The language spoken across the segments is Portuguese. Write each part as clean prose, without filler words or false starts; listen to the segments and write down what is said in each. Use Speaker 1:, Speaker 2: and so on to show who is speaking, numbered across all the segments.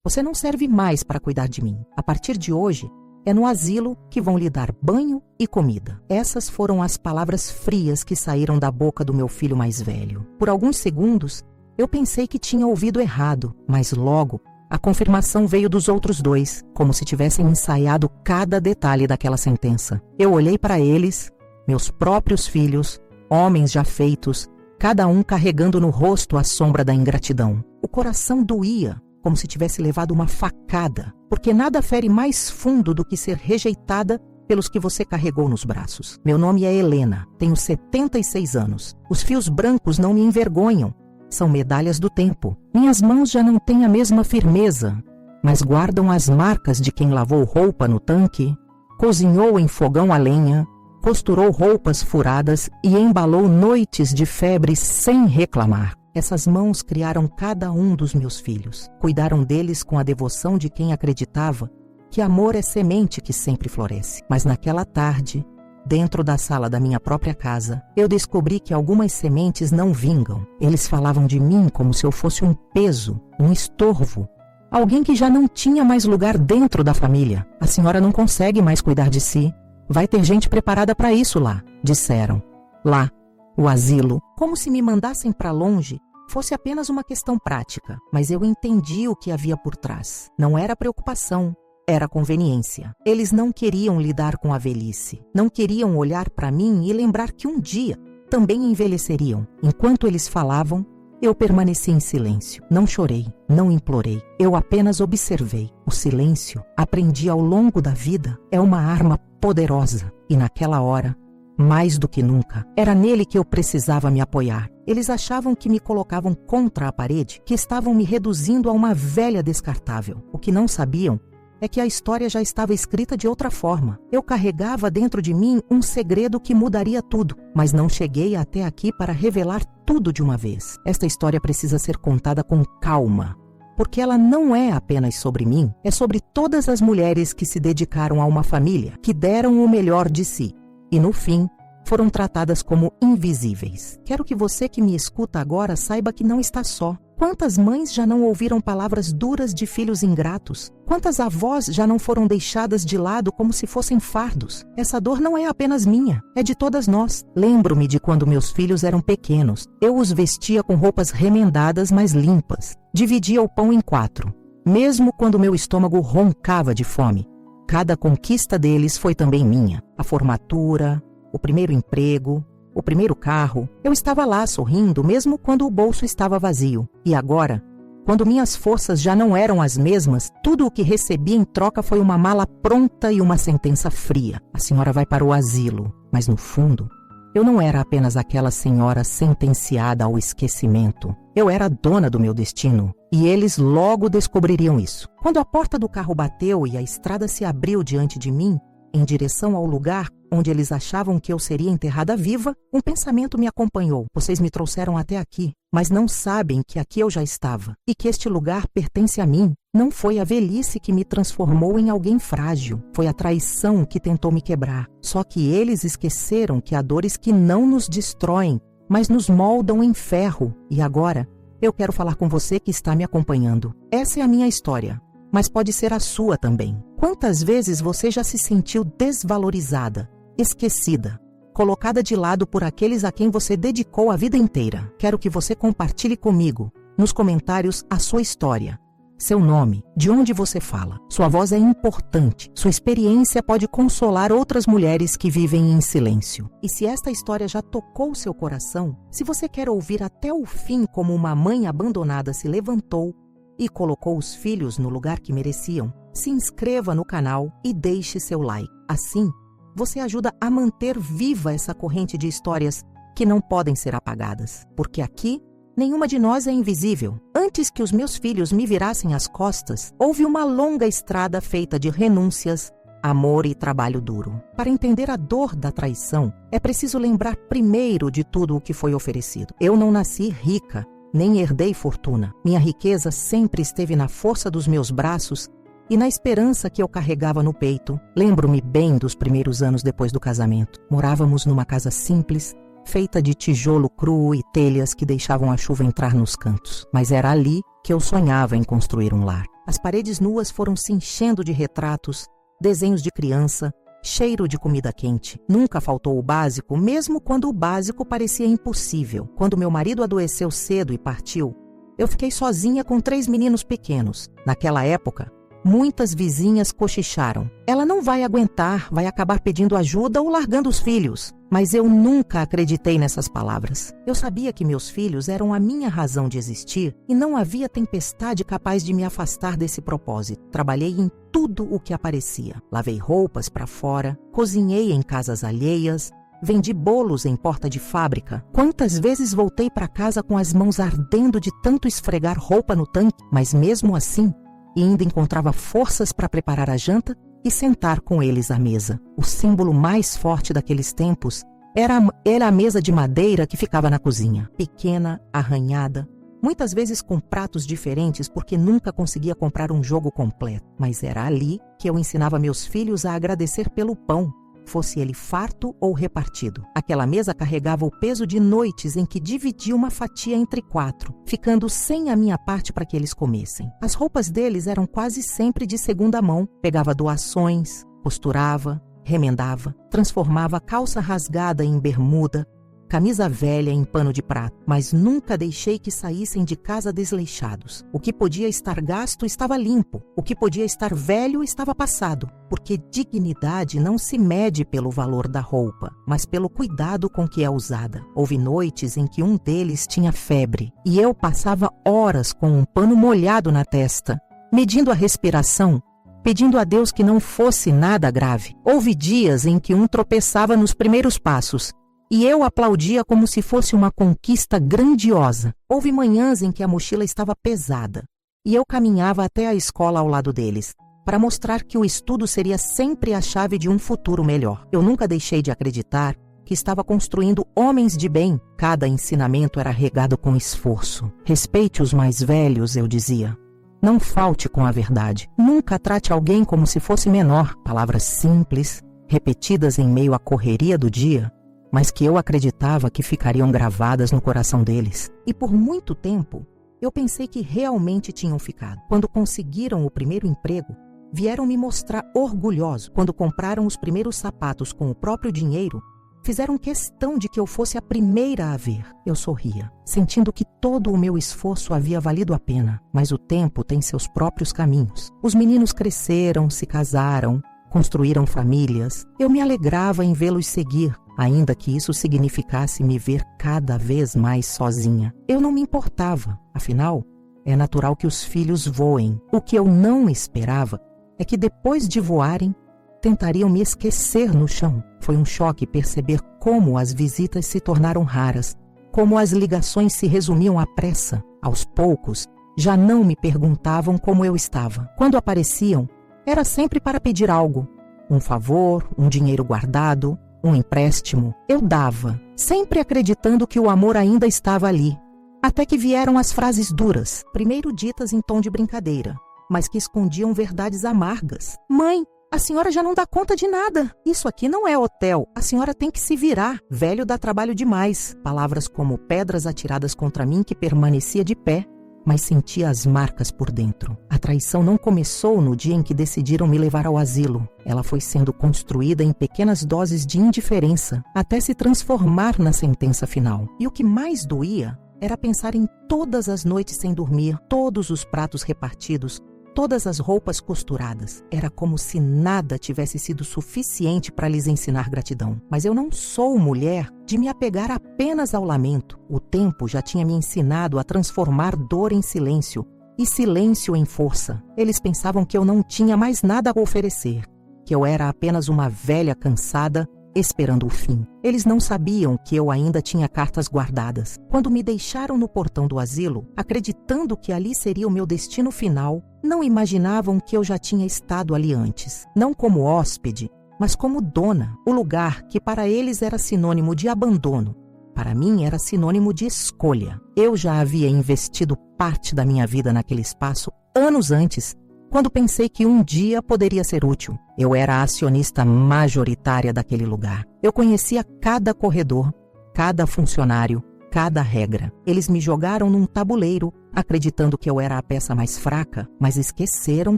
Speaker 1: Você não serve mais para cuidar de mim. A partir de hoje, é no asilo que vão lhe dar banho e comida. Essas foram as palavras frias que saíram da boca do meu filho mais velho. Por alguns segundos, eu pensei que tinha ouvido errado, mas logo a confirmação veio dos outros dois, como se tivessem ensaiado cada detalhe daquela sentença. Eu olhei para eles, meus próprios filhos, homens já feitos, cada um carregando no rosto a sombra da ingratidão. O coração doía, como se tivesse levado uma facada, porque nada fere mais fundo do que ser rejeitada pelos que você carregou nos braços. Meu nome é Helena, tenho 76 anos. Os fios brancos não me envergonham, são medalhas do tempo. Minhas mãos já não têm a mesma firmeza, mas guardam as marcas de quem lavou roupa no tanque, cozinhou em fogão a lenha, costurou roupas furadas e embalou noites de febre sem reclamar. Essas mãos criaram cada um dos meus filhos. Cuidaram deles com a devoção de quem acreditava que amor é semente que sempre floresce. Mas naquela tarde, dentro da sala da minha própria casa, eu descobri que algumas sementes não vingam. Eles falavam de mim como se eu fosse um peso, um estorvo, alguém que já não tinha mais lugar dentro da família. A senhora não consegue mais cuidar de si. Vai ter gente preparada para isso lá, disseram. Lá, o asilo, como se me mandassem para longe, fosse apenas uma questão prática, mas eu entendi o que havia por trás. Não era preocupação, era conveniência. Eles não queriam lidar com a velhice, não queriam olhar para mim e lembrar que um dia também envelheceriam. Enquanto eles falavam, eu permaneci em silêncio. Não chorei, não implorei, eu apenas observei. O silêncio, aprendi ao longo da vida, é uma arma poderosa, e naquela hora, mais do que nunca, era nele que eu precisava me apoiar. Eles achavam que me colocavam contra a parede, que estavam me reduzindo a uma velha descartável. O que não sabiam é que a história já estava escrita de outra forma. Eu carregava dentro de mim um segredo que mudaria tudo, mas não cheguei até aqui para revelar tudo de uma vez. Esta história precisa ser contada com calma, porque ela não é apenas sobre mim, é sobre todas as mulheres que se dedicaram a uma família, que deram o melhor de si, e no fim, foram tratadas como invisíveis. Quero que você que me escuta agora saiba que não está só. Quantas mães já não ouviram palavras duras de filhos ingratos? Quantas avós já não foram deixadas de lado como se fossem fardos? Essa dor não é apenas minha, é de todas nós. Lembro-me de quando meus filhos eram pequenos. Eu os vestia com roupas remendadas, mas limpas. Dividia o pão em 4, mesmo quando meu estômago roncava de fome. Cada conquista deles foi também minha. A formatura, o primeiro emprego, o primeiro carro. Eu estava lá sorrindo mesmo quando o bolso estava vazio. E agora, quando minhas forças já não eram as mesmas, tudo o que recebi em troca foi uma mala pronta e uma sentença fria. A senhora vai para o asilo. Mas no fundo, eu não era apenas aquela senhora sentenciada ao esquecimento. Eu era a dona do meu destino. E eles logo descobririam isso. Quando a porta do carro bateu e a estrada se abriu diante de mim, em direção ao lugar onde eles achavam que eu seria enterrada viva, um pensamento me acompanhou. Vocês me trouxeram até aqui, mas não sabem que aqui eu já estava e que este lugar pertence a mim. Não foi a velhice que me transformou em alguém frágil, foi a traição que tentou me quebrar. Só que eles esqueceram que há dores que não nos destroem, mas nos moldam em ferro. E agora, eu quero falar com você que está me acompanhando. Essa é a minha história, mas pode ser a sua também. Quantas vezes você já se sentiu desvalorizada, esquecida, colocada de lado por aqueles a quem você dedicou a vida inteira? Quero que você compartilhe comigo, nos comentários, a sua história, seu nome, de onde você fala. Sua voz é importante, sua experiência pode consolar outras mulheres que vivem em silêncio. E se esta história já tocou seu coração, se você quer ouvir até o fim como uma mãe abandonada se levantou e colocou os filhos no lugar que mereciam, se inscreva no canal e deixe seu like. Assim, você ajuda a manter viva essa corrente de histórias que não podem ser apagadas. Porque aqui, nenhuma de nós é invisível. Antes que os meus filhos me virassem as costas, houve uma longa estrada feita de renúncias, amor e trabalho duro. Para entender a dor da traição, é preciso lembrar primeiro de tudo o que foi oferecido. Eu não nasci rica, nem herdei fortuna. Minha riqueza sempre esteve na força dos meus braços e na esperança que eu carregava no peito. Lembro-me bem dos primeiros anos depois do casamento. Morávamos numa casa simples, feita de tijolo cru e telhas que deixavam a chuva entrar nos cantos. Mas era ali que eu sonhava em construir um lar. As paredes nuas foram se enchendo de retratos, desenhos de criança, cheiro de comida quente. Nunca faltou o básico, mesmo quando o básico parecia impossível. Quando meu marido adoeceu cedo e partiu, eu fiquei sozinha com 3 meninos pequenos. Naquela época, muitas vizinhas cochicharam. Ela não vai aguentar, vai acabar pedindo ajuda ou largando os filhos. Mas eu nunca acreditei nessas palavras. Eu sabia que meus filhos eram a minha razão de existir e não havia tempestade capaz de me afastar desse propósito. Trabalhei em tudo o que aparecia. Lavei roupas para fora, cozinhei em casas alheias, vendi bolos em porta de fábrica. Quantas vezes voltei para casa com as mãos ardendo de tanto esfregar roupa no tanque, mas mesmo assim, ainda encontrava forças para preparar a janta e sentar com eles à mesa. O símbolo mais forte daqueles tempos era a mesa de madeira que ficava na cozinha. Pequena, arranhada, muitas vezes com pratos diferentes porque nunca conseguia comprar um jogo completo. Mas era ali que eu ensinava meus filhos a agradecer pelo pão, fosse ele farto ou repartido. Aquela mesa carregava o peso de noites em que dividia uma fatia entre 4, ficando sem a minha parte para que eles comessem. As roupas deles eram quase sempre de segunda mão. Pegava doações, costurava, remendava, transformava calça rasgada em bermuda, camisa velha em pano de prata, mas nunca deixei que saíssem de casa desleixados. O que podia estar gasto estava limpo, o que podia estar velho estava passado, porque dignidade não se mede pelo valor da roupa, mas pelo cuidado com que é usada. Houve noites em que um deles tinha febre, e eu passava horas com um pano molhado na testa, medindo a respiração, pedindo a Deus que não fosse nada grave. Houve dias em que um tropeçava nos primeiros passos, e eu aplaudia como se fosse uma conquista grandiosa. Houve manhãs em que a mochila estava pesada, e eu caminhava até a escola ao lado deles, para mostrar que o estudo seria sempre a chave de um futuro melhor. Eu nunca deixei de acreditar que estava construindo homens de bem. Cada ensinamento era regado com esforço. Respeite os mais velhos, eu dizia. Não falte com a verdade. Nunca trate alguém como se fosse menor. Palavras simples, repetidas em meio à correria do dia, mas que eu acreditava que ficariam gravadas no coração deles. E por muito tempo, eu pensei que realmente tinham ficado. Quando conseguiram o primeiro emprego, vieram me mostrar orgulhosos. Quando compraram os primeiros sapatos com o próprio dinheiro, fizeram questão de que eu fosse a primeira a ver. Eu sorria, sentindo que todo o meu esforço havia valido a pena. Mas o tempo tem seus próprios caminhos. Os meninos cresceram, se casaram, construíram famílias. Eu me alegrava em vê-los seguir, ainda que isso significasse me ver cada vez mais sozinha. Eu não me importava, afinal, é natural que os filhos voem. O que eu não esperava é que depois de voarem, tentariam me esquecer no chão. Foi um choque perceber como as visitas se tornaram raras, como as ligações se resumiam à pressa. Aos poucos, já não me perguntavam como eu estava. Quando apareciam, era sempre para pedir algo, um favor, um dinheiro guardado, um empréstimo. Eu dava, sempre acreditando que o amor ainda estava ali. Até que vieram as frases duras, primeiro ditas em tom de brincadeira, mas que escondiam verdades amargas. Mãe, a senhora já não dá conta de nada. Isso aqui não é hotel. A senhora tem que se virar. Velho dá trabalho demais. Palavras como pedras atiradas contra mim que permanecia de pé, mas sentia as marcas por dentro. A traição não começou no dia em que decidiram me levar ao asilo. Ela foi sendo construída em pequenas doses de indiferença, até se transformar na sentença final. E o que mais doía era pensar em todas as noites sem dormir, todos os pratos repartidos, todas as roupas costuradas. Era como se nada tivesse sido suficiente para lhes ensinar gratidão. Mas eu não sou mulher de me apegar apenas ao lamento. O tempo já tinha me ensinado a transformar dor em silêncio e silêncio em força. Eles pensavam que eu não tinha mais nada a oferecer, que eu era apenas uma velha cansada esperando o fim. Eles não sabiam que eu ainda tinha cartas guardadas. Quando me deixaram no portão do asilo, acreditando que ali seria o meu destino final, não imaginavam que eu já tinha estado ali antes. Não como hóspede, mas como dona. O lugar que para eles era sinônimo de abandono, para mim era sinônimo de escolha. Eu já havia investido parte da minha vida naquele espaço anos antes, quando pensei que um dia poderia ser útil. Eu era a acionista majoritária daquele lugar. Eu conhecia cada corredor, cada funcionário, cada regra. Eles me jogaram num tabuleiro, acreditando que eu era a peça mais fraca, mas esqueceram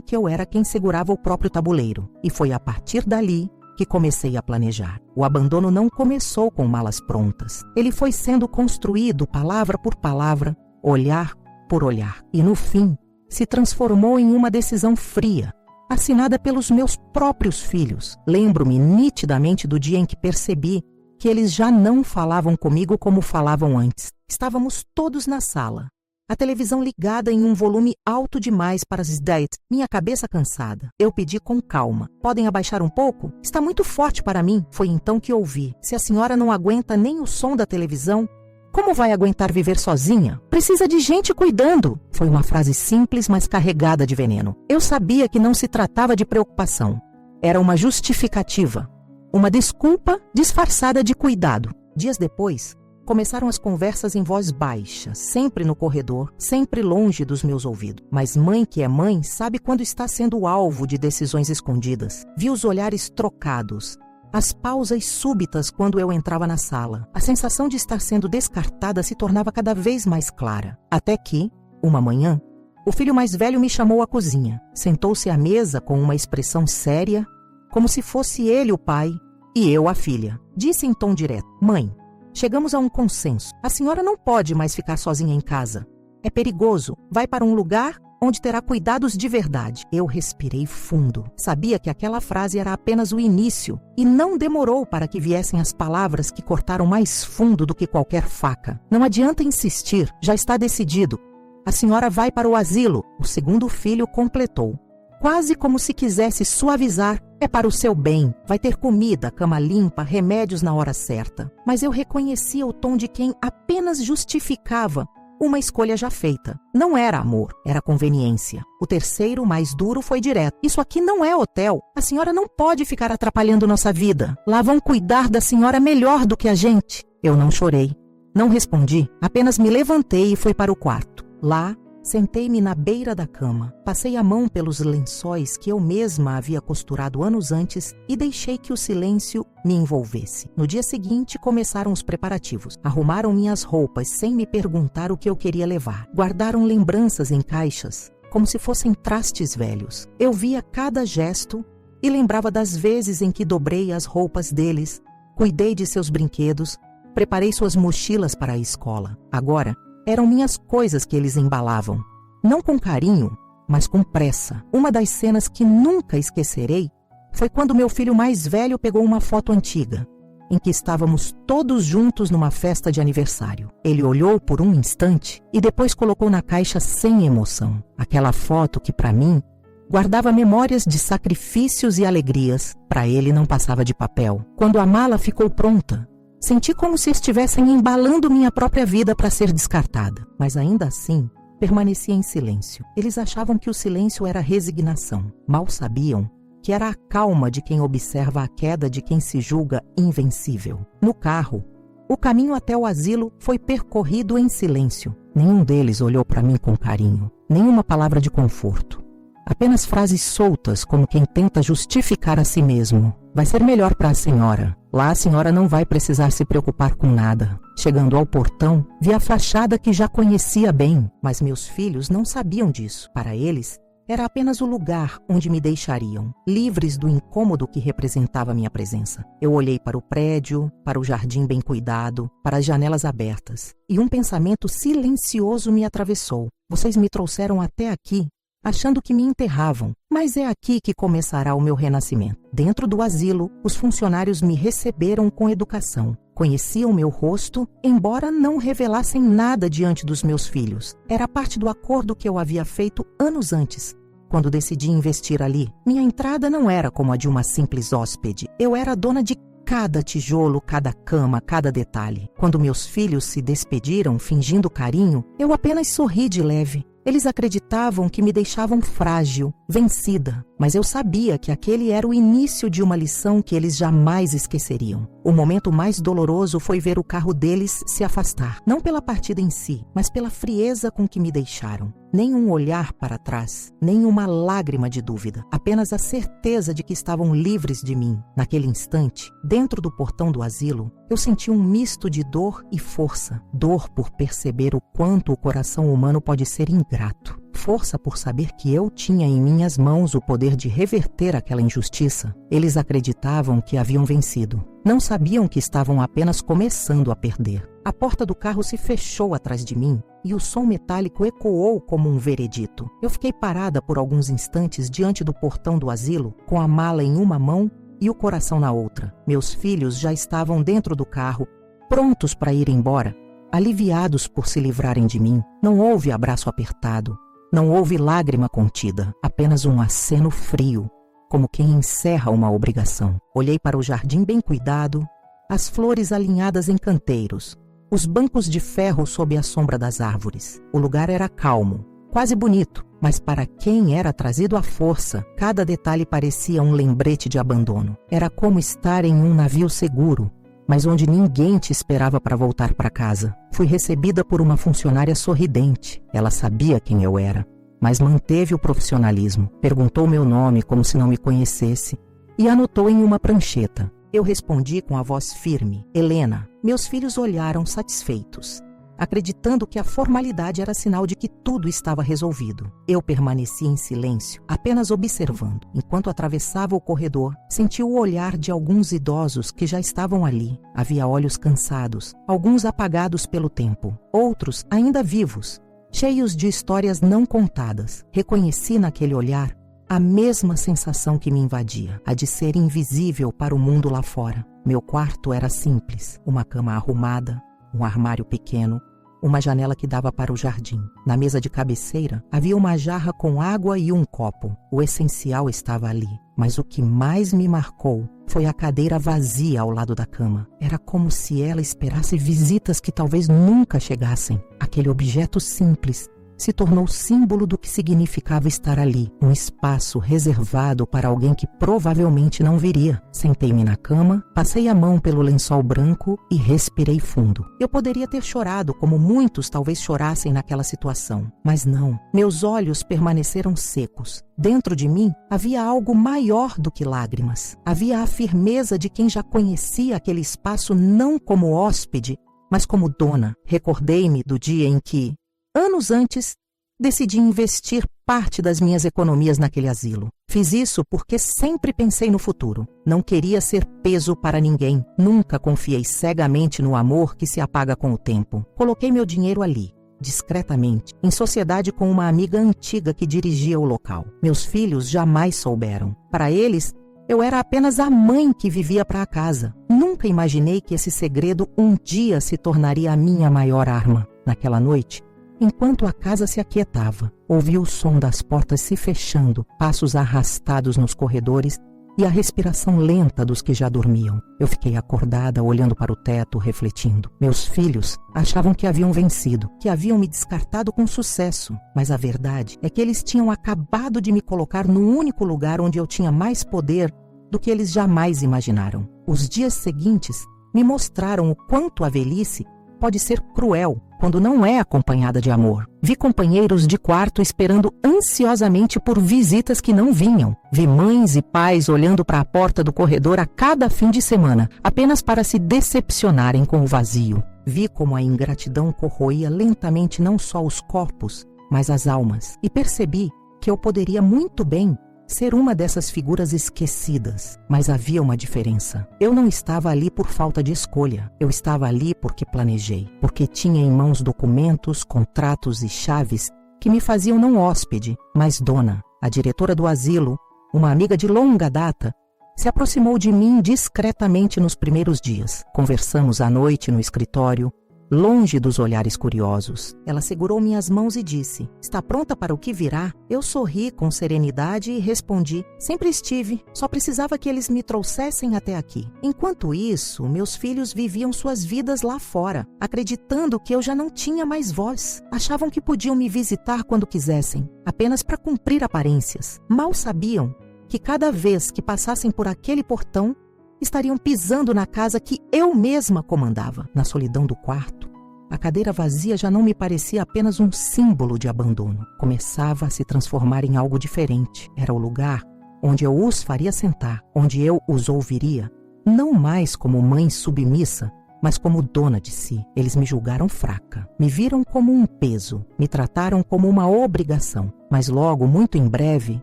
Speaker 1: que eu era quem segurava o próprio tabuleiro. E foi a partir dali que comecei a planejar. O abandono não começou com malas prontas. Ele foi sendo construído palavra por palavra, olhar por olhar. E no fim, se transformou em uma decisão fria, assinada pelos meus próprios filhos. Lembro-me nitidamente do dia em que percebi que eles já não falavam comigo como falavam antes. Estávamos todos na sala, a televisão ligada em um volume alto demais para as ideias, minha cabeça cansada. Eu pedi com calma: podem abaixar um pouco? Está muito forte para mim. Foi então que ouvi: se a senhora não aguenta nem o som da televisão, como vai aguentar viver sozinha? Precisa de gente cuidando. Foi uma frase simples, mas carregada de veneno. Eu sabia que não se tratava de preocupação. Era uma justificativa. Uma desculpa disfarçada de cuidado. Dias depois, começaram as conversas em voz baixa, sempre no corredor, sempre longe dos meus ouvidos. Mas mãe que é mãe sabe quando está sendo alvo de decisões escondidas. Vi os olhares trocados, as pausas súbitas quando eu entrava na sala. A sensação de estar sendo descartada se tornava cada vez mais clara. Até que, uma manhã, o filho mais velho me chamou à cozinha. Sentou-se à mesa com uma expressão séria, como se fosse ele o pai e eu a filha. Disse em tom direto: mãe, chegamos a um consenso. A senhora não pode mais ficar sozinha em casa. É perigoso. Vai para um lugar onde terá cuidados de verdade. Eu respirei fundo. Sabia que aquela frase era apenas o início e não demorou para que viessem as palavras que cortaram mais fundo do que qualquer faca. Não adianta insistir, já está decidido. A senhora vai para o asilo, o segundo filho completou. Quase como se quisesse suavizar: é para o seu bem, vai ter comida, cama limpa, remédios na hora certa. Mas eu reconhecia o tom de quem apenas justificava uma escolha já feita. Não era amor, era conveniência. O terceiro, mais duro, foi direto: isso aqui não é hotel. A senhora não pode ficar atrapalhando nossa vida. Lá vão cuidar da senhora melhor do que a gente. Eu não chorei, não respondi, apenas me levantei e fui para o quarto. Lá, sentei-me na beira da cama, passei a mão pelos lençóis que eu mesma havia costurado anos antes e deixei que o silêncio me envolvesse. No dia seguinte, começaram os preparativos. Arrumaram minhas roupas sem me perguntar o que eu queria levar. Guardaram lembranças em caixas, como se fossem trastes velhos. Eu via cada gesto e lembrava das vezes em que dobrei as roupas deles, cuidei de seus brinquedos, preparei suas mochilas para a escola. Agora, eram minhas coisas que eles embalavam, não com carinho, mas com pressa. Uma das cenas que nunca esquecerei foi quando meu filho mais velho pegou uma foto antiga, em que estávamos todos juntos numa festa de aniversário. Ele olhou por um instante e depois colocou na caixa sem emoção. Aquela foto que, para mim, guardava memórias de sacrifícios e alegrias, para ele não passava de papel. Quando a mala ficou pronta, senti como se estivessem embalando minha própria vida para ser descartada. Mas ainda assim, permanecia em silêncio. Eles achavam que o silêncio era resignação. Mal sabiam que era a calma de quem observa a queda de quem se julga invencível. No carro, o caminho até o asilo foi percorrido em silêncio. Nenhum deles olhou para mim com carinho, nenhuma palavra de conforto. Apenas frases soltas, como quem tenta justificar a si mesmo. Vai ser melhor para a senhora. Lá a senhora não vai precisar se preocupar com nada. Chegando ao portão, vi a fachada que já conhecia bem, mas meus filhos não sabiam disso. Para eles, era apenas o lugar onde me deixariam, livres do incômodo que representava minha presença. Eu olhei para o prédio, para o jardim bem cuidado, para as janelas abertas, e um pensamento silencioso me atravessou. Vocês me trouxeram até aqui, achando que me enterravam, mas é aqui que começará o meu renascimento. Dentro do asilo, os funcionários me receberam com educação. Conheciam meu rosto, embora não revelassem nada diante dos meus filhos. Era parte do acordo que eu havia feito anos antes, quando decidi investir ali. Minha entrada não era como a de uma simples hóspede. Eu era dona de cada tijolo, cada cama, cada detalhe. Quando meus filhos se despediram, fingindo carinho, eu apenas sorri de leve. Eles acreditavam que me deixavam frágil, vencida, mas mas eu sabia que aquele era o início de uma lição que eles jamais esqueceriam. O momento mais doloroso foi ver o carro deles se afastar, não pela partida em si, mas pela frieza com que me deixaram. Nem um olhar para trás, nem uma lágrima de dúvida, apenas a certeza de que estavam livres de mim. Naquele instante, dentro do portão do asilo, eu senti um misto de dor e força. Dor por perceber o quanto o coração humano pode ser ingrato. Força por saber que eu tinha em minhas mãos o poder de reverter aquela injustiça. Eles acreditavam que haviam vencido. Não sabiam que estavam apenas começando a perder. A porta do carro se fechou atrás de mim e o som metálico ecoou como um veredito. Eu fiquei parada por alguns instantes diante do portão do asilo, com a mala em uma mão e o coração na outra. Meus filhos já estavam dentro do carro, prontos para ir embora, aliviados por se livrarem de mim. Não houve abraço apertado, não houve lágrima contida, apenas um aceno frio, como quem encerra uma obrigação. Olhei para o jardim bem cuidado, as flores alinhadas em canteiros, os bancos de ferro sob a sombra das árvores. O lugar era calmo, quase bonito, mas para quem era trazido à força, cada detalhe parecia um lembrete de abandono. Era como estar em um navio seguro, mas onde ninguém te esperava para voltar para casa. Fui recebida por uma funcionária sorridente. Ela sabia quem eu era, mas manteve o profissionalismo. Perguntou meu nome como se não me conhecesse e anotou em uma prancheta. Eu respondi com a voz firme: Helena. Meus filhos olharam satisfeitos, acreditando que a formalidade era sinal de que tudo estava resolvido. Eu permaneci em silêncio, apenas observando. Enquanto atravessava o corredor, senti o olhar de alguns idosos que já estavam ali. Havia olhos cansados, alguns apagados pelo tempo, outros ainda vivos, cheios de histórias não contadas. Reconheci naquele olhar a mesma sensação que me invadia, a de ser invisível para o mundo lá fora. Meu quarto era simples, uma cama arrumada, um armário pequeno, uma janela que dava para o jardim. Na mesa de cabeceira havia uma jarra com água e um copo. O essencial estava ali, mas o que mais me marcou foi a cadeira vazia ao lado da cama. Era como se ela esperasse visitas que talvez nunca chegassem. Aquele objeto simples se tornou símbolo do que significava estar ali, um espaço reservado para alguém que provavelmente não viria. Sentei-me na cama, passei a mão pelo lençol branco e respirei fundo. Eu poderia ter chorado, como muitos talvez chorassem naquela situação, mas não. Meus olhos permaneceram secos. Dentro de mim havia algo maior do que lágrimas. Havia a firmeza de quem já conhecia aquele espaço não como hóspede, mas como dona. Recordei-me do dia em que, anos antes, decidi investir parte das minhas economias naquele asilo. Fiz isso porque sempre pensei no futuro. Não queria ser peso para ninguém. Nunca confiei cegamente no amor que se apaga com o tempo. Coloquei meu dinheiro ali, discretamente, em sociedade com uma amiga antiga que dirigia o local. Meus filhos jamais souberam. Para eles, eu era apenas a mãe que vivia para a casa. Nunca imaginei que esse segredo um dia se tornaria a minha maior arma. Naquela noite, enquanto a casa se aquietava, ouvi o som das portas se fechando, passos arrastados nos corredores e a respiração lenta dos que já dormiam. Eu fiquei acordada, olhando para o teto, refletindo. Meus filhos achavam que haviam vencido, que haviam me descartado com sucesso, mas a verdade é que eles tinham acabado de me colocar no único lugar onde eu tinha mais poder do que eles jamais imaginaram. Os dias seguintes me mostraram o quanto a velhice pode ser cruel quando não é acompanhada de amor. Vi companheiros de quarto esperando ansiosamente por visitas que não vinham. Vi mães e pais olhando para a porta do corredor a cada fim de semana, apenas para se decepcionarem com o vazio. Vi como a ingratidão corroía lentamente não só os corpos, mas as almas. E percebi que eu poderia muito bem ser uma dessas figuras esquecidas, mas havia uma diferença. Eu não estava ali por falta de escolha. Eu estava ali porque planejei, porque tinha em mãos documentos, contratos e chaves que me faziam não hóspede, mas dona. A diretora do asilo, uma amiga de longa data, se aproximou de mim discretamente nos primeiros dias. Conversamos à noite no escritório, longe dos olhares curiosos. Ela segurou minhas mãos e disse: "Está pronta para o que virá?" Eu sorri com serenidade e respondi: "Sempre estive, só precisava que eles me trouxessem até aqui." Enquanto isso, meus filhos viviam suas vidas lá fora, acreditando que eu já não tinha mais voz. Achavam que podiam me visitar quando quisessem, apenas para cumprir aparências. Mal sabiam que cada vez que passassem por aquele portão, estariam pisando na casa que eu mesma comandava. Na solidão do quarto, a cadeira vazia já não me parecia apenas um símbolo de abandono. Começava a se transformar em algo diferente. Era o lugar onde eu os faria sentar, onde eu os ouviria, não mais como mãe submissa, mas como dona de si. Eles me julgaram fraca, me viram como um peso, me trataram como uma obrigação. Mas logo, muito em breve,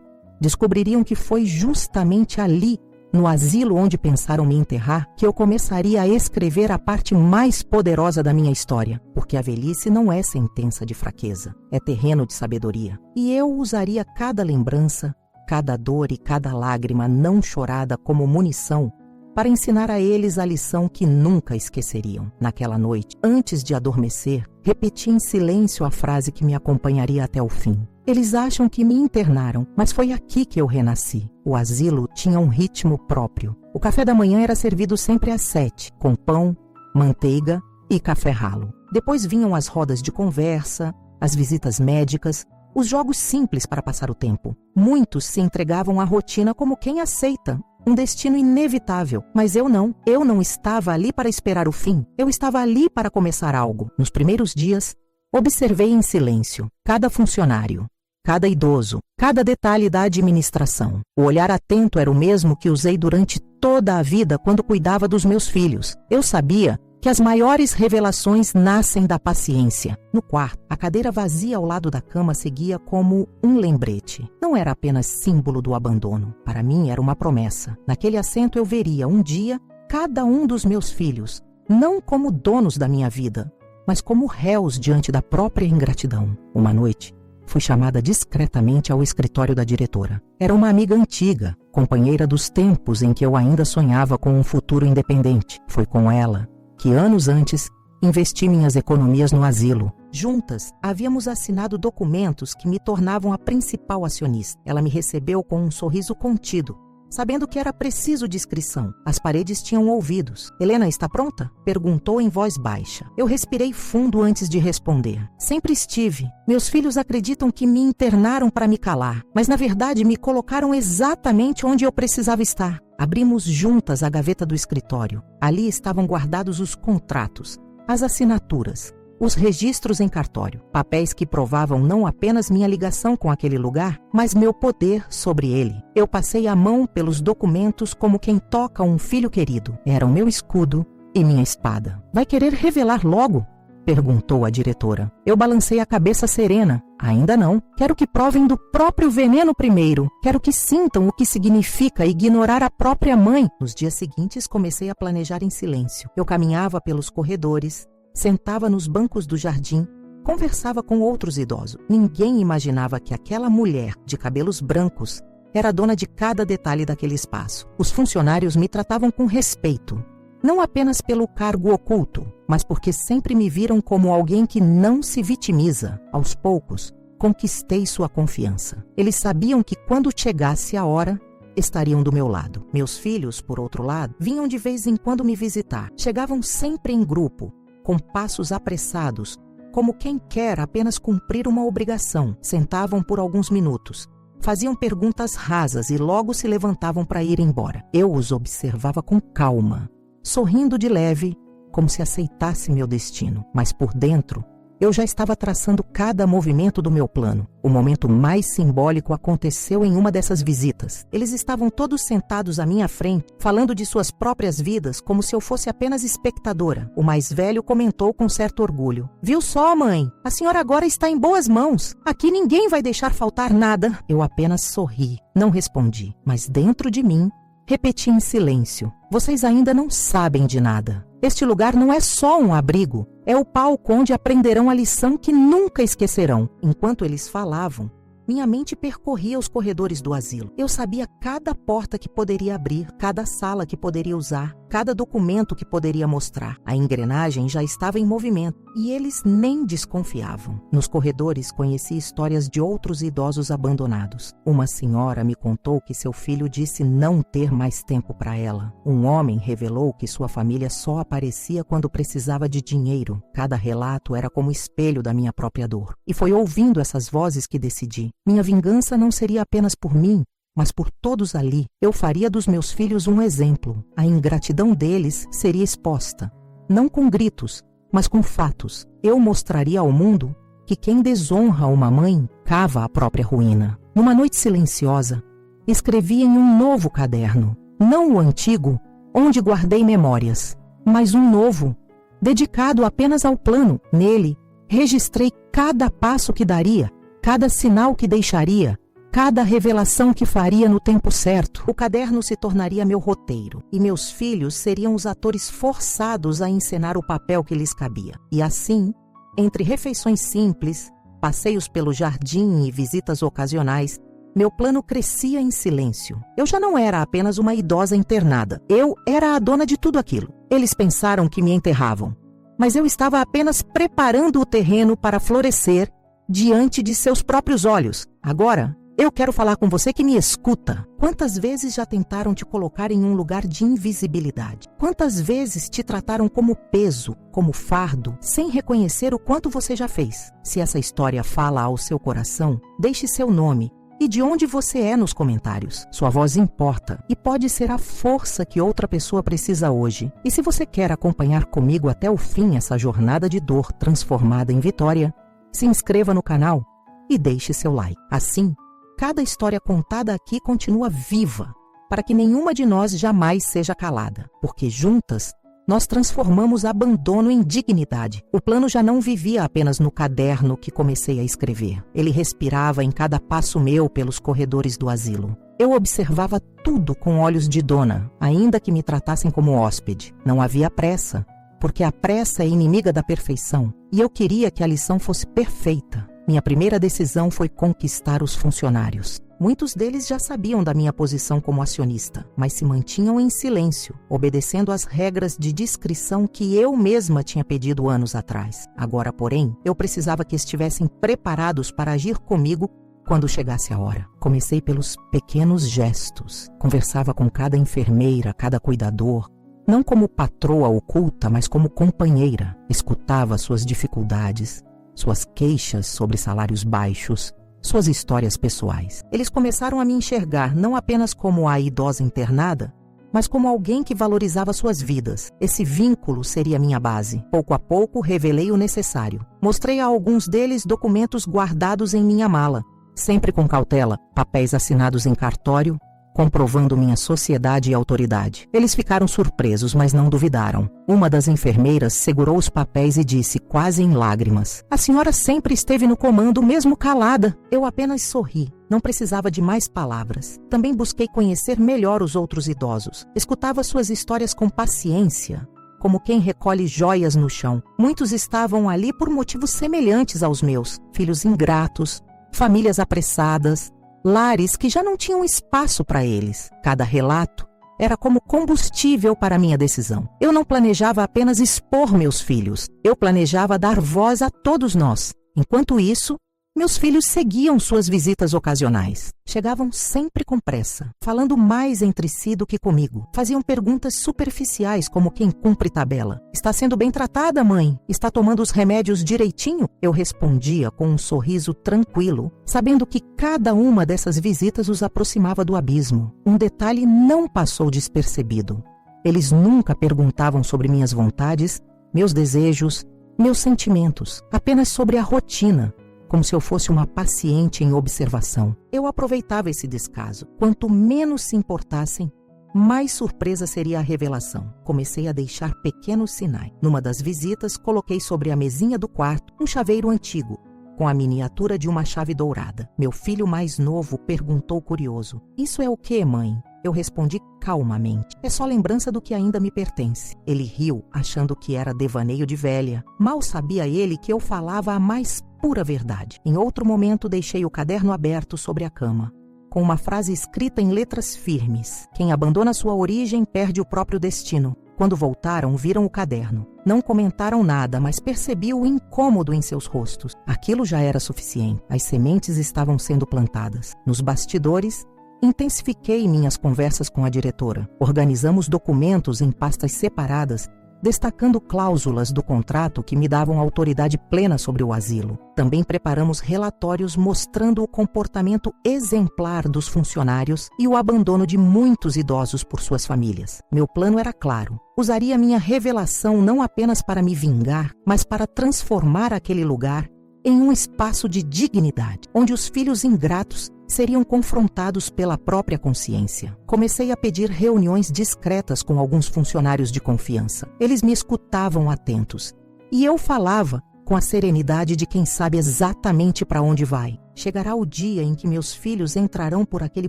Speaker 1: descobririam que foi justamente ali, no asilo onde pensaram me enterrar, que eu começaria a escrever a parte mais poderosa da minha história. Porque a velhice não é sentença de fraqueza, é terreno de sabedoria. E eu usaria cada lembrança, cada dor e cada lágrima não chorada como munição para ensinar a eles a lição que nunca esqueceriam. Naquela noite, antes de adormecer, repeti em silêncio a frase que me acompanharia até o fim. Eles acham que me internaram, mas foi aqui que eu renasci. O asilo tinha um ritmo próprio. O café da manhã era servido sempre às 7, com pão, manteiga e café ralo. Depois vinham as rodas de conversa, as visitas médicas, os jogos simples para passar o tempo. Muitos se entregavam à rotina como quem aceita um destino inevitável, mas eu não. Eu não estava ali para esperar o fim. Eu estava ali para começar algo. Nos primeiros dias, observei em silêncio cada funcionário, cada idoso, cada detalhe da administração. O olhar atento era o mesmo que usei durante toda a vida quando cuidava dos meus filhos. Eu sabia que as maiores revelações nascem da paciência. No quarto, a cadeira vazia ao lado da cama seguia como um lembrete. Não era apenas símbolo do abandono. Para mim era uma promessa. Naquele assento eu veria um dia cada um dos meus filhos, não como donos da minha vida, mas como réus diante da própria ingratidão. Uma noite, fui chamada discretamente ao escritório da diretora. Era uma amiga antiga, companheira dos tempos em que eu ainda sonhava com um futuro independente. Foi com ela que anos antes investi minhas economias no asilo. Juntas, havíamos assinado documentos que me tornavam a principal acionista. Ela me recebeu com um sorriso contido, sabendo que era preciso discrição. As paredes tinham ouvidos. Helena, está pronta? Perguntou em voz baixa. Eu respirei fundo antes de responder. Sempre estive. Meus filhos acreditam que me internaram para me calar, mas na verdade me colocaram exatamente onde eu precisava estar. Abrimos juntas a gaveta do escritório. Ali estavam guardados os contratos, as assinaturas, os registros em cartório, papéis que provavam não apenas minha ligação com aquele lugar, mas meu poder sobre ele. Eu passei a mão pelos documentos como quem toca um filho querido. Eram meu escudo e minha espada. Vai querer revelar logo? Perguntou a diretora. Eu balancei a cabeça serena. Ainda não. Quero que provem do próprio veneno primeiro. Quero que sintam o que significa ignorar a própria mãe. Nos dias seguintes, comecei a planejar em silêncio. Eu caminhava pelos corredores, sentava nos bancos do jardim, conversava com outros idosos. Ninguém imaginava que aquela mulher de cabelos brancos era dona de cada detalhe daquele espaço. Os funcionários me tratavam com respeito, não apenas pelo cargo oculto, mas porque sempre me viram como alguém que não se vitimiza. Aos poucos, conquistei sua confiança. Eles sabiam que quando chegasse a hora, estariam do meu lado. Meus filhos, por outro lado, vinham de vez em quando me visitar. Chegavam sempre em grupo, com passos apressados, como quem quer apenas cumprir uma obrigação. Sentavam por alguns minutos, faziam perguntas rasas e logo se levantavam para ir embora. Eu os observava com calma, sorrindo de leve, como se aceitasse meu destino. Mas por dentro, eu já estava traçando cada movimento do meu plano. O momento mais simbólico aconteceu em uma dessas visitas. Eles estavam todos sentados à minha frente, falando de suas próprias vidas como se eu fosse apenas espectadora. O mais velho comentou com certo orgulho. Viu só, mãe? A senhora agora está em boas mãos. Aqui ninguém vai deixar faltar nada. Eu apenas sorri. Não respondi, mas dentro de mim, repeti em silêncio. Vocês ainda não sabem de nada. Este lugar não é só um abrigo, é o palco onde aprenderão a lição que nunca esquecerão. Enquanto eles falavam, minha mente percorria os corredores do asilo. Eu sabia cada porta que poderia abrir, cada sala que poderia usar, cada documento que poderia mostrar. A engrenagem já estava em movimento e eles nem desconfiavam. Nos corredores conheci histórias de outros idosos abandonados. Uma senhora me contou que seu filho disse não ter mais tempo para ela. Um homem revelou que sua família só aparecia quando precisava de dinheiro. Cada relato era como espelho da minha própria dor. E foi ouvindo essas vozes que decidi. Minha vingança não seria apenas por mim, mas por todos ali eu faria dos meus filhos um exemplo. A ingratidão deles seria exposta, não com gritos, mas com fatos. Eu mostraria ao mundo que quem desonra uma mãe cava a própria ruína. Numa noite silenciosa, escrevi em um novo caderno, não o antigo, onde guardei memórias, mas um novo, dedicado apenas ao plano. Nele, registrei cada passo que daria, cada sinal que deixaria, cada revelação que faria no tempo certo. O caderno se tornaria meu roteiro, e meus filhos seriam os atores forçados a encenar o papel que lhes cabia. E assim, entre refeições simples, passeios pelo jardim e visitas ocasionais, meu plano crescia em silêncio. Eu já não era apenas uma idosa internada. Eu era a dona de tudo aquilo. Eles pensaram que me enterravam, mas eu estava apenas preparando o terreno para florescer diante de seus próprios olhos. Agora, eu quero falar com você que me escuta. Quantas vezes já tentaram te colocar em um lugar de invisibilidade? Quantas vezes te trataram como peso, como fardo, sem reconhecer o quanto você já fez? Se essa história fala ao seu coração, deixe seu nome e de onde você é nos comentários. Sua voz importa e pode ser a força que outra pessoa precisa hoje. E se você quer acompanhar comigo até o fim essa jornada de dor transformada em vitória, se inscreva no canal e deixe seu like. Assim, cada história contada aqui continua viva, para que nenhuma de nós jamais seja calada, porque juntas nós transformamos abandono em dignidade. O plano já não vivia apenas no caderno que comecei a escrever. Ele respirava em cada passo meu pelos corredores do asilo. Eu observava tudo com olhos de dona, ainda que me tratassem como hóspede. Não havia pressa, porque a pressa é inimiga da perfeição, e eu queria que a lição fosse perfeita. Minha primeira decisão foi conquistar os funcionários. Muitos deles já sabiam da minha posição como acionista, mas se mantinham em silêncio, obedecendo às regras de discrição que eu mesma tinha pedido anos atrás. Agora, porém, eu precisava que estivessem preparados para agir comigo quando chegasse a hora. Comecei pelos pequenos gestos. Conversava com cada enfermeira, cada cuidador, não como patroa oculta, mas como companheira. Escutava suas dificuldades, suas queixas sobre salários baixos, suas histórias pessoais. Eles começaram a me enxergar não apenas como a idosa internada, mas como alguém que valorizava suas vidas. Esse vínculo seria minha base. Pouco a pouco, revelei o necessário. Mostrei a alguns deles documentos guardados em minha mala, sempre com cautela, papéis assinados em cartório, comprovando minha sociedade e autoridade. Eles ficaram surpresos, mas não duvidaram. Uma das enfermeiras segurou os papéis e disse, quase em lágrimas: "A senhora sempre esteve no comando, mesmo calada." Eu apenas sorri. Não precisava de mais palavras. Também busquei conhecer melhor os outros idosos. Escutava suas histórias com paciência, como quem recolhe joias no chão. Muitos estavam ali por motivos semelhantes aos meus. Filhos ingratos, famílias apressadas, lares que já não tinham espaço para eles. Cada relato era como combustível para minha decisão. Eu não planejava apenas expor meus filhos, eu planejava dar voz a todos nós. Enquanto isso, meus filhos seguiam suas visitas ocasionais. Chegavam sempre com pressa, falando mais entre si do que comigo. Faziam perguntas superficiais, como quem cumpre tabela. "Está sendo bem tratada, mãe? Está tomando os remédios direitinho?" Eu respondia com um sorriso tranquilo, sabendo que cada uma dessas visitas os aproximava do abismo. Um detalhe não passou despercebido. Eles nunca perguntavam sobre minhas vontades, meus desejos, meus sentimentos, apenas sobre a rotina, como se eu fosse uma paciente em observação. Eu aproveitava esse descaso. Quanto menos se importassem, mais surpresa seria a revelação. Comecei a deixar pequenos sinais. Numa das visitas, coloquei sobre a mesinha do quarto um chaveiro antigo, com a miniatura de uma chave dourada. Meu filho mais novo perguntou curioso: "Isso é o quê, mãe?" Eu respondi calmamente: "É só lembrança do que ainda me pertence." Ele riu, achando que era devaneio de velha. Mal sabia ele que eu falava a mais pura verdade. Em outro momento, deixei o caderno aberto sobre a cama, com uma frase escrita em letras firmes: "Quem abandona sua origem perde o próprio destino." Quando voltaram, viram o caderno. Não comentaram nada, mas percebi o incômodo em seus rostos. Aquilo já era suficiente. As sementes estavam sendo plantadas. Nos bastidores, intensifiquei minhas conversas com a diretora. Organizamos documentos em pastas separadas destacando cláusulas do contrato que me davam autoridade plena sobre o asilo. Também preparamos relatórios mostrando o comportamento exemplar dos funcionários e o abandono de muitos idosos por suas famílias. Meu plano era claro. Usaria minha revelação não apenas para me vingar, mas para transformar aquele lugar em um espaço de dignidade, onde os filhos ingratos seriam confrontados pela própria consciência. Comecei a pedir reuniões discretas com alguns funcionários de confiança. Eles me escutavam atentos e eu falava com a serenidade de quem sabe exatamente para onde vai. Chegará o dia em que meus filhos entrarão por aquele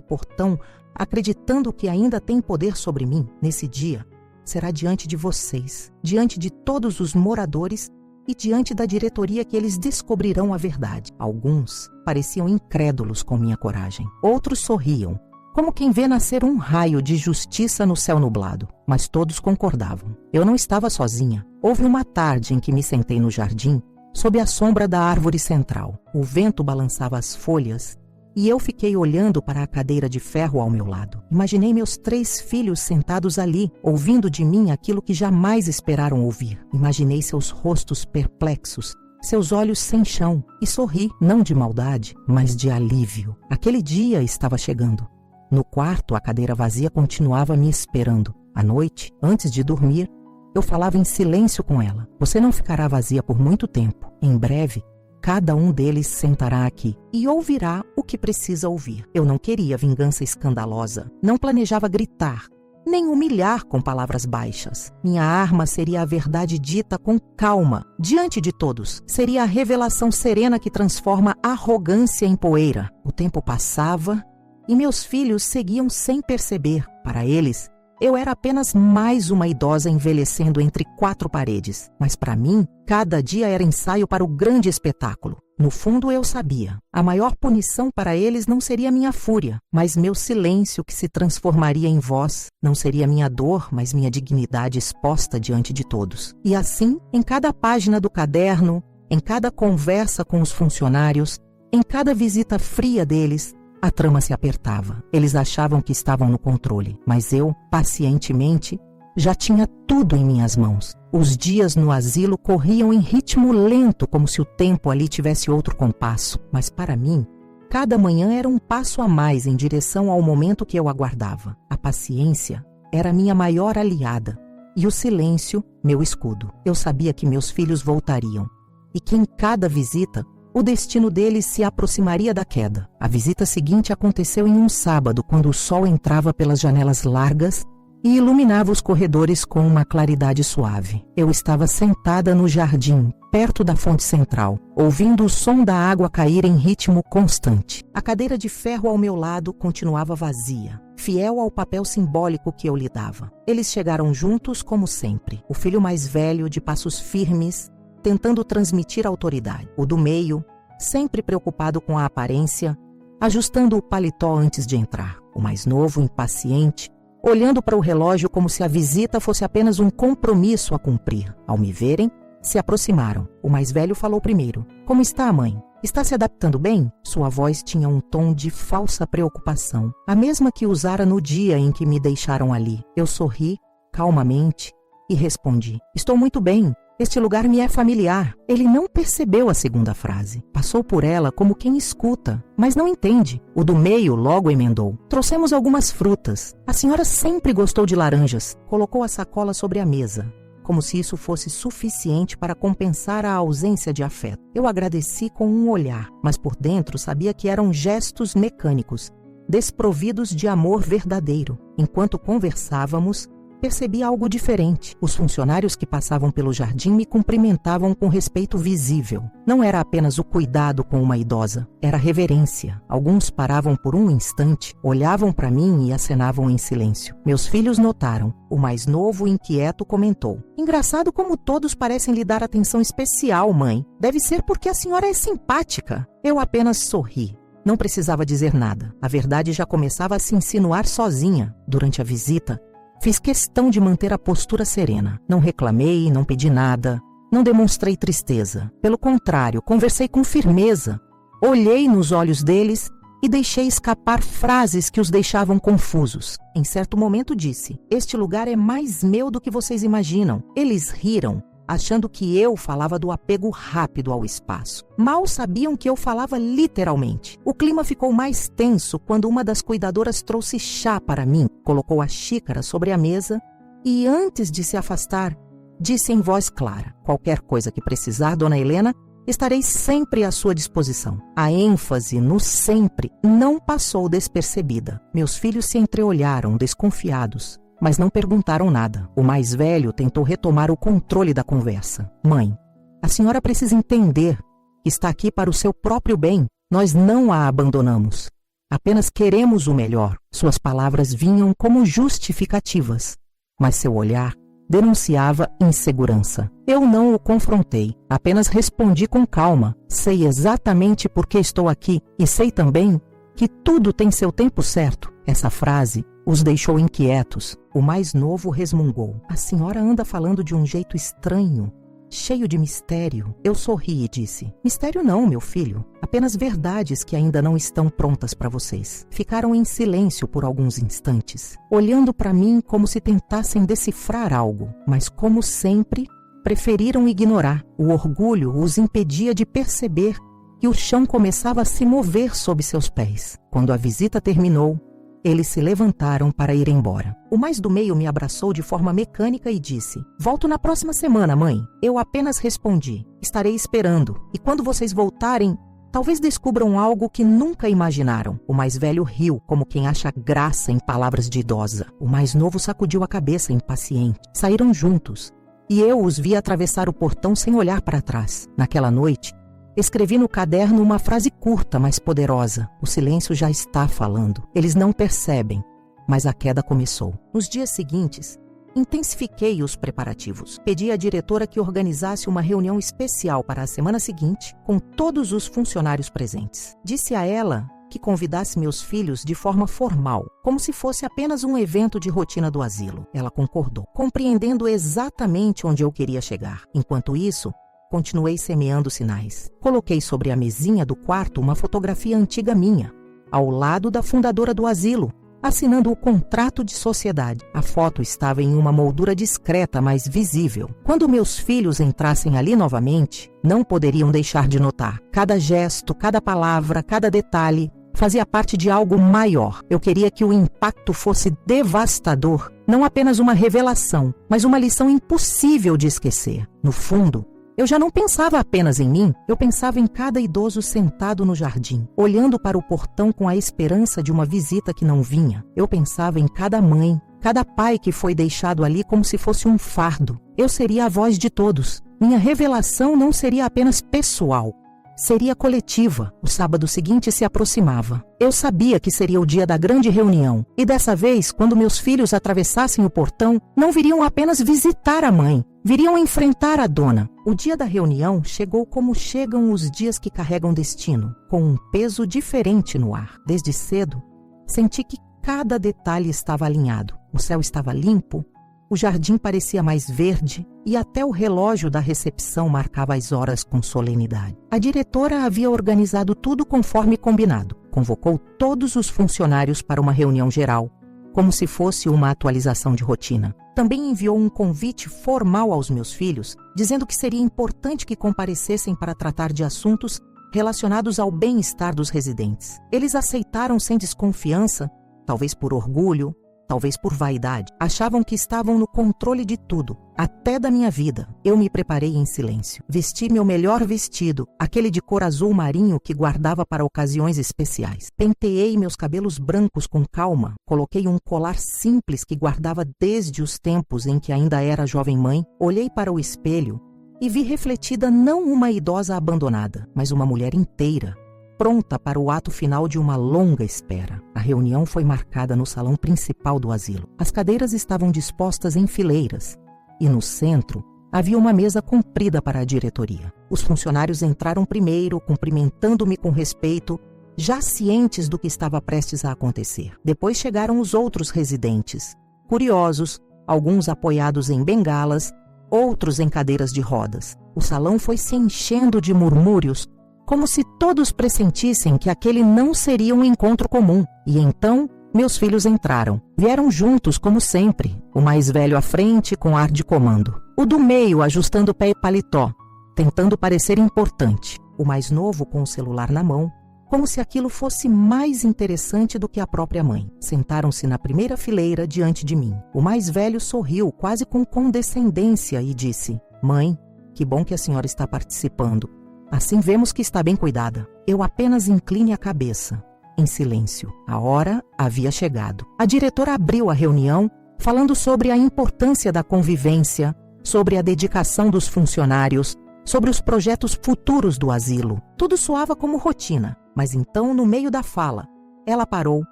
Speaker 1: portão acreditando que ainda têm poder sobre mim. Nesse dia, será diante de vocês, diante de todos os moradores e diante da diretoria que eles descobrirão a verdade. Alguns pareciam incrédulos com minha coragem. Outros sorriam, como quem vê nascer um raio de justiça no céu nublado. Mas todos concordavam. Eu não estava sozinha. Houve uma tarde em que me sentei no jardim, sob a sombra da árvore central. O vento balançava as folhas e eu fiquei olhando para a cadeira de ferro ao meu lado. Imaginei meus 3 filhos sentados ali, ouvindo de mim aquilo que jamais esperaram ouvir. Imaginei seus rostos perplexos, seus olhos sem chão, e sorri, não de maldade, mas de alívio. Aquele dia estava chegando. No quarto, a cadeira vazia continuava me esperando. À noite, antes de dormir, eu falava em silêncio com ela. Você não ficará vazia por muito tempo. Em breve, cada um deles sentará aqui e ouvirá o que precisa ouvir. Eu não queria vingança escandalosa. Não planejava gritar, nem humilhar com palavras baixas. Minha arma seria a verdade dita com calma, diante de todos. Seria a revelação serena que transforma arrogância em poeira. O tempo passava e meus filhos seguiam sem perceber. Para eles, eu era apenas mais uma idosa envelhecendo entre 4 paredes. Mas para mim, cada dia era ensaio para o grande espetáculo. No fundo, eu sabia. A maior punição para eles não seria minha fúria, mas meu silêncio que se transformaria em voz. Não seria minha dor, mas minha dignidade exposta diante de todos. E assim, em cada página do caderno, em cada conversa com os funcionários, em cada visita fria deles, a trama se apertava. Eles achavam que estavam no controle, mas eu, pacientemente, já tinha tudo em minhas mãos. Os dias no asilo corriam em ritmo lento, como se o tempo ali tivesse outro compasso. Mas para mim, cada manhã era um passo a mais em direção ao momento que eu aguardava. A paciência era minha maior aliada e o silêncio, meu escudo. Eu sabia que meus filhos voltariam e que em cada visita o destino deles se aproximaria da queda. A visita seguinte aconteceu em um sábado, quando o sol entrava pelas janelas largas e iluminava os corredores com uma claridade suave. Eu estava sentada no jardim, perto da fonte central, ouvindo o som da água cair em ritmo constante. A cadeira de ferro ao meu lado continuava vazia, fiel ao papel simbólico que eu lhe dava. Eles chegaram juntos como sempre. O filho mais velho, de passos firmes, tentando transmitir autoridade. O do meio, sempre preocupado com a aparência, ajustando o paletó antes de entrar. O mais novo, impaciente, olhando para o relógio como se a visita fosse apenas um compromisso a cumprir. Ao me verem, se aproximaram. O mais velho falou primeiro. Como está, mãe? Está se adaptando bem? Sua voz tinha um tom de falsa preocupação, a mesma que usara no dia em que me deixaram ali. Eu sorri, calmamente, e respondi. Estou muito bem. Este lugar me é familiar. Ele não percebeu a segunda frase. Passou por ela como quem escuta, mas não entende. O do meio logo emendou. Trouxemos algumas frutas. A senhora sempre gostou de laranjas. Colocou a sacola sobre a mesa, como se isso fosse suficiente para compensar a ausência de afeto. Eu agradeci com um olhar, mas por dentro sabia que eram gestos mecânicos, desprovidos de amor verdadeiro. Enquanto conversávamos, percebi algo diferente. Os funcionários que passavam pelo jardim me cumprimentavam com respeito visível. Não era apenas o cuidado com uma idosa, era reverência. Alguns paravam por um instante, olhavam para mim e acenavam em silêncio. Meus filhos notaram. O mais novo, inquieto, comentou. Engraçado como todos parecem lhe dar atenção especial, mãe. Deve ser porque a senhora é simpática. Eu apenas sorri. Não precisava dizer nada. A verdade já começava a se insinuar sozinha. Durante a visita, fiz questão de manter a postura serena. Não reclamei, não pedi nada, não demonstrei tristeza. Pelo contrário, conversei com firmeza. Olhei nos olhos deles e deixei escapar frases que os deixavam confusos. Em certo momento disse: "Este lugar é mais meu do que vocês imaginam." Eles riram, achando que eu falava do apego rápido ao espaço. Mal sabiam que eu falava literalmente. O clima ficou mais tenso quando uma das cuidadoras trouxe chá para mim, colocou a xícara sobre a mesa e, antes de se afastar, disse em voz clara: "Qualquer coisa que precisar, Dona Helena, estarei sempre à sua disposição." A ênfase no sempre não passou despercebida. Meus filhos se entreolharam, desconfiados, mas não perguntaram nada. O mais velho tentou retomar o controle da conversa. "Mãe, a senhora precisa entender que está aqui para o seu próprio bem. Nós não a abandonamos. Apenas queremos o melhor." Suas palavras vinham como justificativas, mas seu olhar denunciava insegurança. Eu não o confrontei, apenas respondi com calma: "Sei exatamente por que estou aqui e sei também que tudo tem seu tempo certo." Essa frase os deixou inquietos. O mais novo resmungou: "A senhora anda falando de um jeito estranho, cheio de mistério." Eu sorri e disse: "Mistério não, meu filho. Apenas verdades que ainda não estão prontas para vocês." Ficaram em silêncio por alguns instantes, olhando para mim como se tentassem decifrar algo, mas, como sempre, preferiram ignorar. O orgulho os impedia de perceber que o chão começava a se mover sob seus pés. Quando a visita terminou, eles se levantaram para ir embora. O mais do meio me abraçou de forma mecânica e disse: "Volto na próxima semana, mãe." Eu apenas respondi: "Estarei esperando. E quando vocês voltarem, talvez descubram algo que nunca imaginaram." O mais velho riu, como quem acha graça em palavras de idosa. O mais novo sacudiu a cabeça, impaciente. Saíram juntos, e eu os vi atravessar o portão sem olhar para trás. Naquela noite, escrevi no caderno uma frase curta, mas poderosa: "O silêncio já está falando. Eles não percebem." Mas a queda começou. Nos dias seguintes, intensifiquei os preparativos. Pedi à diretora que organizasse uma reunião especial para a semana seguinte, com todos os funcionários presentes. Disse a ela que convidasse meus filhos de forma formal, como se fosse apenas um evento de rotina do asilo. Ela concordou, compreendendo exatamente onde eu queria chegar. Enquanto isso, continuei semeando sinais. Coloquei sobre a mesinha do quarto uma fotografia antiga minha, ao lado da fundadora do asilo, assinando o contrato de sociedade. A foto estava em uma moldura discreta, mas visível. Quando meus filhos entrassem ali novamente, não poderiam deixar de notar. Cada gesto, cada palavra, cada detalhe fazia parte de algo maior. Eu queria que o impacto fosse devastador, não apenas uma revelação, mas uma lição impossível de esquecer. No fundo, eu já não pensava apenas em mim, eu pensava em cada idoso sentado no jardim, olhando para o portão com a esperança de uma visita que não vinha. Eu pensava em cada mãe, cada pai que foi deixado ali como se fosse um fardo. Eu seria a voz de todos. Minha revelação não seria apenas pessoal, seria coletiva. O sábado seguinte se aproximava. Eu sabia que seria o dia da grande reunião. E dessa vez, quando meus filhos atravessassem o portão, não viriam apenas visitar a mãe, viriam enfrentar a dona. O dia da reunião chegou como chegam os dias que carregam destino, com um peso diferente no ar. Desde cedo, senti que cada detalhe estava alinhado. O céu estava limpo, o jardim parecia mais verde e até o relógio da recepção marcava as horas com solenidade. A diretora havia organizado tudo conforme combinado. Convocou todos os funcionários para uma reunião geral, como se fosse uma atualização de rotina. Também enviou um convite formal aos meus filhos, dizendo que seria importante que comparecessem para tratar de assuntos relacionados ao bem-estar dos residentes. Eles aceitaram sem desconfiança, talvez por orgulho, talvez por vaidade. Achavam que estavam no controle de tudo, até da minha vida. Eu me preparei em silêncio. Vesti meu melhor vestido, aquele de cor azul marinho que guardava para ocasiões especiais. Penteei meus cabelos brancos com calma. Coloquei um colar simples que guardava desde os tempos em que ainda era jovem mãe. Olhei para o espelho e vi refletida não uma idosa abandonada, mas uma mulher inteira, pronta para o ato final de uma longa espera. A reunião foi marcada no salão principal do asilo. As cadeiras estavam dispostas em fileiras e no centro havia uma mesa comprida para a diretoria. Os funcionários entraram primeiro, cumprimentando-me com respeito, já cientes do que estava prestes a acontecer. Depois chegaram os outros residentes, curiosos, alguns apoiados em bengalas, outros em cadeiras de rodas. O salão foi se enchendo de murmúrios como se todos pressentissem que aquele não seria um encontro comum. E então, meus filhos entraram. Vieram juntos, como sempre, o mais velho à frente, com ar de comando. O do meio, ajustando o pé e paletó, tentando parecer importante. O mais novo, com o celular na mão, como se aquilo fosse mais interessante do que a própria mãe. Sentaram-se na primeira fileira diante de mim. O mais velho sorriu, quase com condescendência, e disse: "Mãe, que bom que a senhora está participando. Assim vemos que está bem cuidada." Eu apenas incline a cabeça, em silêncio. A hora havia chegado. A diretora abriu a reunião, falando sobre a importância da convivência, sobre a dedicação dos funcionários, sobre os projetos futuros do asilo. Tudo soava como rotina, mas então, no meio da fala, ela parou,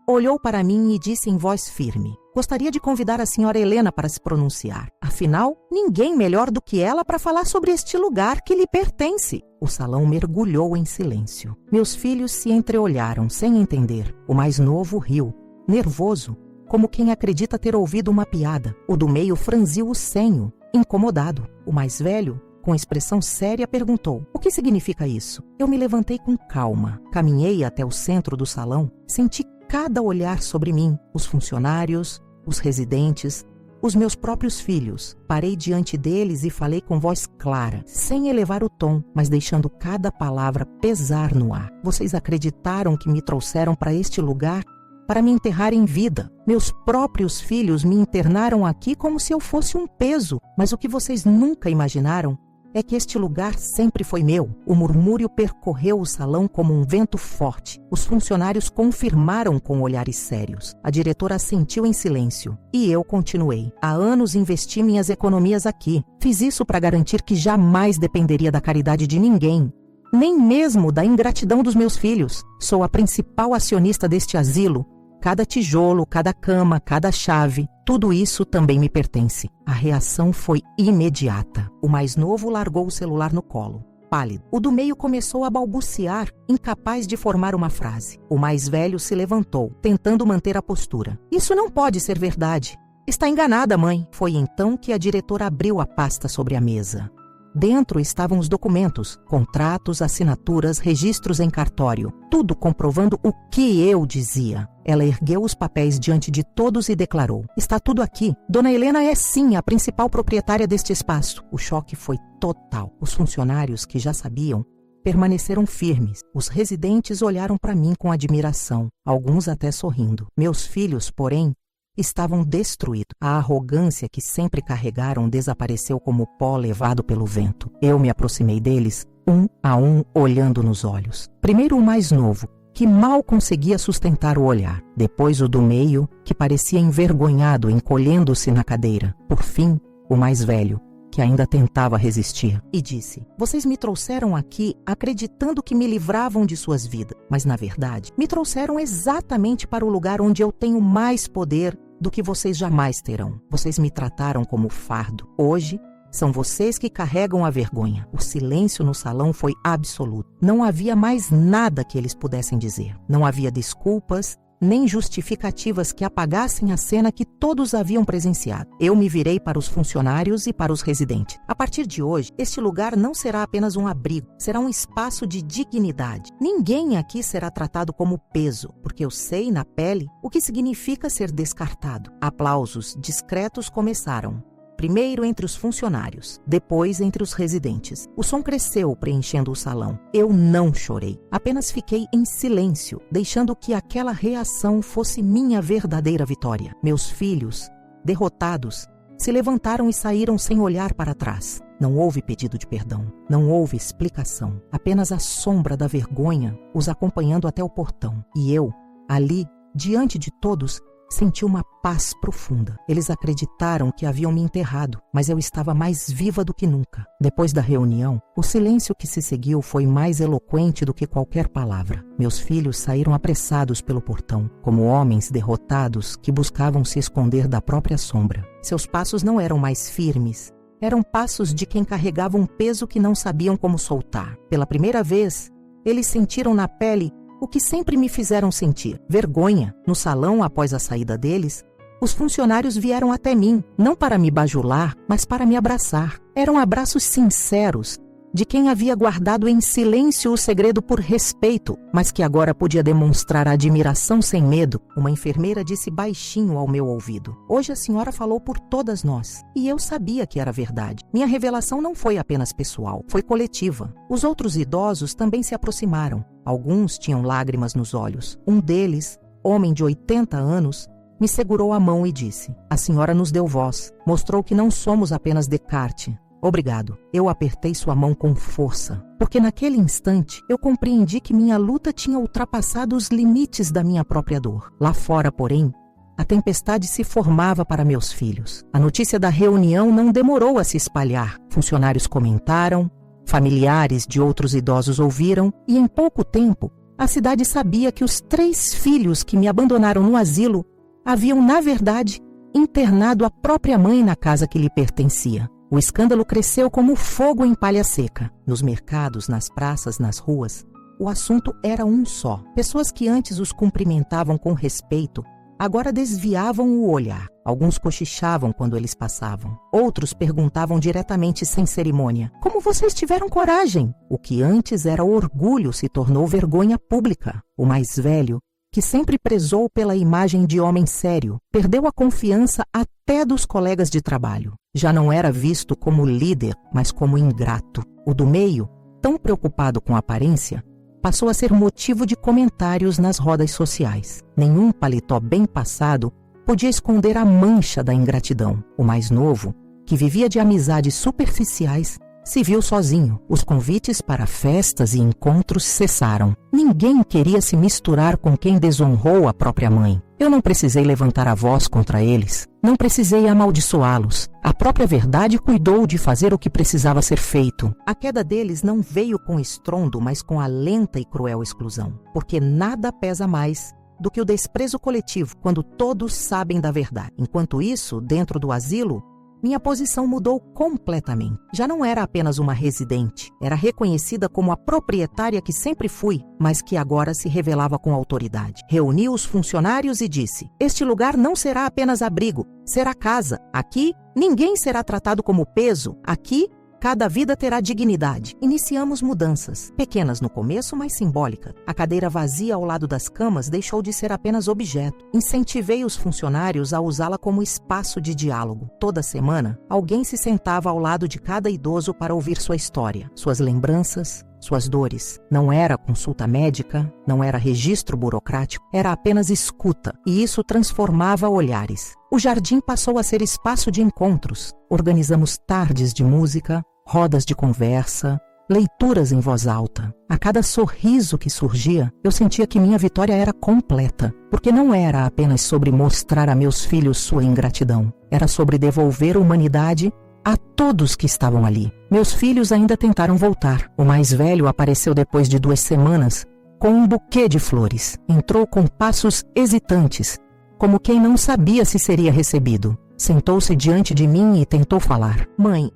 Speaker 1: olhou para mim e disse em voz firme: "Gostaria de convidar a senhora Helena para se pronunciar. Afinal, ninguém melhor do que ela para falar sobre este lugar que lhe pertence." O salão mergulhou em silêncio. Meus filhos se entreolharam, sem entender. O mais novo riu, nervoso, como quem acredita ter ouvido uma piada. O do meio franziu o senho, incomodado. O mais velho, com expressão séria, perguntou: "O que significa isso?" Eu me levantei com calma, caminhei até o centro do salão, senti cada olhar sobre mim, os funcionários, os residentes, os meus próprios filhos. Parei diante deles e falei com voz clara, sem elevar o tom, mas deixando cada palavra pesar no ar. "Vocês acreditaram que me trouxeram para este lugar para me enterrar em vida. Meus próprios filhos me internaram aqui como se eu fosse um peso, mas o que vocês nunca imaginaram é que este lugar sempre foi meu." O murmúrio percorreu o salão como um vento forte. Os funcionários confirmaram com olhares sérios. A diretora assentiu em silêncio. E eu continuei: "Há anos investi minhas economias aqui. Fiz isso para garantir que jamais dependeria da caridade de ninguém, nem mesmo da ingratidão dos meus filhos. Sou a principal acionista deste asilo. Cada tijolo, cada cama, cada chave, tudo isso também me pertence." A reação foi imediata. O mais novo largou o celular no colo, pálido. O do meio começou a balbuciar, incapaz de formar uma frase. O mais velho se levantou, tentando manter a postura. "Isso não pode ser verdade. Está enganada, mãe." Foi então que a diretora abriu a pasta sobre a mesa. Dentro estavam os documentos, contratos, assinaturas, registros em cartório, tudo comprovando o que eu dizia. Ela ergueu os papéis diante de todos e declarou: "Está tudo aqui. Dona Helena é sim a principal proprietária deste espaço." O choque foi total. Os funcionários, que já sabiam, permaneceram firmes. Os residentes olharam para mim com admiração, alguns até sorrindo. Meus filhos, porém, estavam destruídos. A arrogância que sempre carregaram desapareceu como pó levado pelo vento. Eu me aproximei deles, um a um, olhando nos olhos. Primeiro o mais novo, que mal conseguia sustentar o olhar. Depois o do meio, que parecia envergonhado, encolhendo-se na cadeira. Por fim, o mais velho, que ainda tentava resistir, e disse: "Vocês me trouxeram aqui acreditando que me livravam de suas vidas, mas na verdade me trouxeram exatamente para o lugar onde eu tenho mais poder do que vocês jamais terão. Vocês me trataram como fardo. Hoje, são vocês que carregam a vergonha." O silêncio no salão foi absoluto. Não havia mais nada que eles pudessem dizer. Não havia desculpas, nem justificativas que apagassem a cena que todos haviam presenciado. Eu me virei para os funcionários e para os residentes. "A partir de hoje, este lugar não será apenas um abrigo, será um espaço de dignidade. Ninguém aqui será tratado como peso, porque eu sei na pele o que significa ser descartado." Aplausos discretos começaram. Primeiro entre os funcionários, depois entre os residentes. O som cresceu, preenchendo o salão. Eu não chorei, apenas fiquei em silêncio, deixando que aquela reação fosse minha verdadeira vitória. Meus filhos, derrotados, se levantaram e saíram sem olhar para trás. Não houve pedido de perdão, não houve explicação, apenas a sombra da vergonha os acompanhando até o portão. E eu, ali, diante de todos, senti uma paz profunda. Eles acreditaram que haviam me enterrado, mas eu estava mais viva do que nunca. Depois da reunião, o silêncio que se seguiu foi mais eloquente do que qualquer palavra. Meus filhos saíram apressados pelo portão, como homens derrotados que buscavam se esconder da própria sombra. Seus passos não eram mais firmes, eram passos de quem carregava um peso que não sabiam como soltar. Pela primeira vez, eles sentiram na pele o que sempre me fizeram sentir: vergonha. No salão, após a saída deles, os funcionários vieram até mim, não para me bajular, mas para me abraçar. Eram abraços sinceros, de quem havia guardado em silêncio o segredo por respeito, mas que agora podia demonstrar admiração sem medo, uma enfermeira disse baixinho ao meu ouvido: "Hoje a senhora falou por todas nós." E eu sabia que era verdade. Minha revelação não foi apenas pessoal, foi coletiva. Os outros idosos também se aproximaram. Alguns tinham lágrimas nos olhos. Um deles, homem de 80 anos, me segurou a mão e disse: "A senhora nos deu voz, mostrou que não somos apenas Descartes. Obrigado." Eu apertei sua mão com força, porque naquele instante eu compreendi que minha luta tinha ultrapassado os limites da minha própria dor. Lá fora, porém, a tempestade se formava para meus filhos. A notícia da reunião não demorou a se espalhar. Funcionários comentaram, familiares de outros idosos ouviram, e em pouco tempo a cidade sabia que os 3 filhos que me abandonaram no asilo haviam, na verdade, internado a própria mãe na casa que lhe pertencia. O escândalo cresceu como fogo em palha seca. Nos mercados, nas praças, nas ruas, o assunto era um só. Pessoas que antes os cumprimentavam com respeito, agora desviavam o olhar. Alguns cochichavam quando eles passavam. Outros perguntavam diretamente sem cerimônia: "Como vocês tiveram coragem?" O que antes era orgulho se tornou vergonha pública. O mais velho, que sempre prezou pela imagem de homem sério, perdeu a confiança até dos colegas de trabalho. Já não era visto como líder, mas como ingrato. O do meio, tão preocupado com a aparência, passou a ser motivo de comentários nas rodas sociais. Nenhum paletó bem passado podia esconder a mancha da ingratidão. O mais novo, que vivia de amizades superficiais, se viu sozinho. Os convites para festas e encontros cessaram. Ninguém queria se misturar com quem desonrou a própria mãe. Eu não precisei levantar a voz contra eles. Não precisei amaldiçoá-los. A própria verdade cuidou de fazer o que precisava ser feito. A queda deles não veio com estrondo, mas com a lenta e cruel exclusão. Porque nada pesa mais do que o desprezo coletivo quando todos sabem da verdade. Enquanto isso, dentro do asilo, minha posição mudou completamente. Já não era apenas uma residente, era reconhecida como a proprietária que sempre fui, mas que agora se revelava com autoridade. Reuni os funcionários e disse: "Este lugar não será apenas abrigo, será casa. Aqui, ninguém será tratado como peso. Aqui, cada vida terá dignidade." Iniciamos mudanças, pequenas no começo, mas simbólicas. A cadeira vazia ao lado das camas deixou de ser apenas objeto. Incentivei os funcionários a usá-la como espaço de diálogo. Toda semana, alguém se sentava ao lado de cada idoso para ouvir sua história, suas lembranças, suas dores. Não era consulta médica, não era registro burocrático, era apenas escuta, e isso transformava olhares. O jardim passou a ser espaço de encontros. Organizamos tardes de música, rodas de conversa, leituras em voz alta. A cada sorriso que surgia, eu sentia que minha vitória era completa, porque não era apenas sobre mostrar a meus filhos sua ingratidão, era sobre devolver humanidade a todos que estavam ali. Meus filhos ainda tentaram voltar. O mais velho apareceu depois de 2 semanas com um buquê de flores. Entrou com passos hesitantes, como quem não sabia se seria recebido. Sentou-se diante de mim e tentou falar. "Mãe,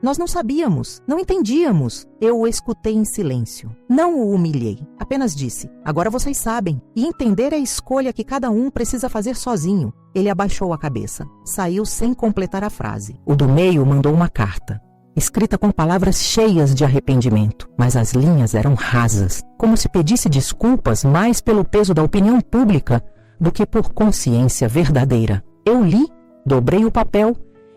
Speaker 1: nós não sabíamos, não entendíamos." Eu o escutei em silêncio. Não o humilhei, apenas disse: "Agora vocês sabem, e entender é a escolha que cada um precisa fazer sozinho." Ele abaixou a cabeça. Saiu sem completar a frase. O do meio mandou uma carta, escrita com palavras cheias de arrependimento, mas as linhas eram rasas, como se pedisse desculpas mais pelo peso da opinião pública do que por consciência verdadeira. Eu li, dobrei o papel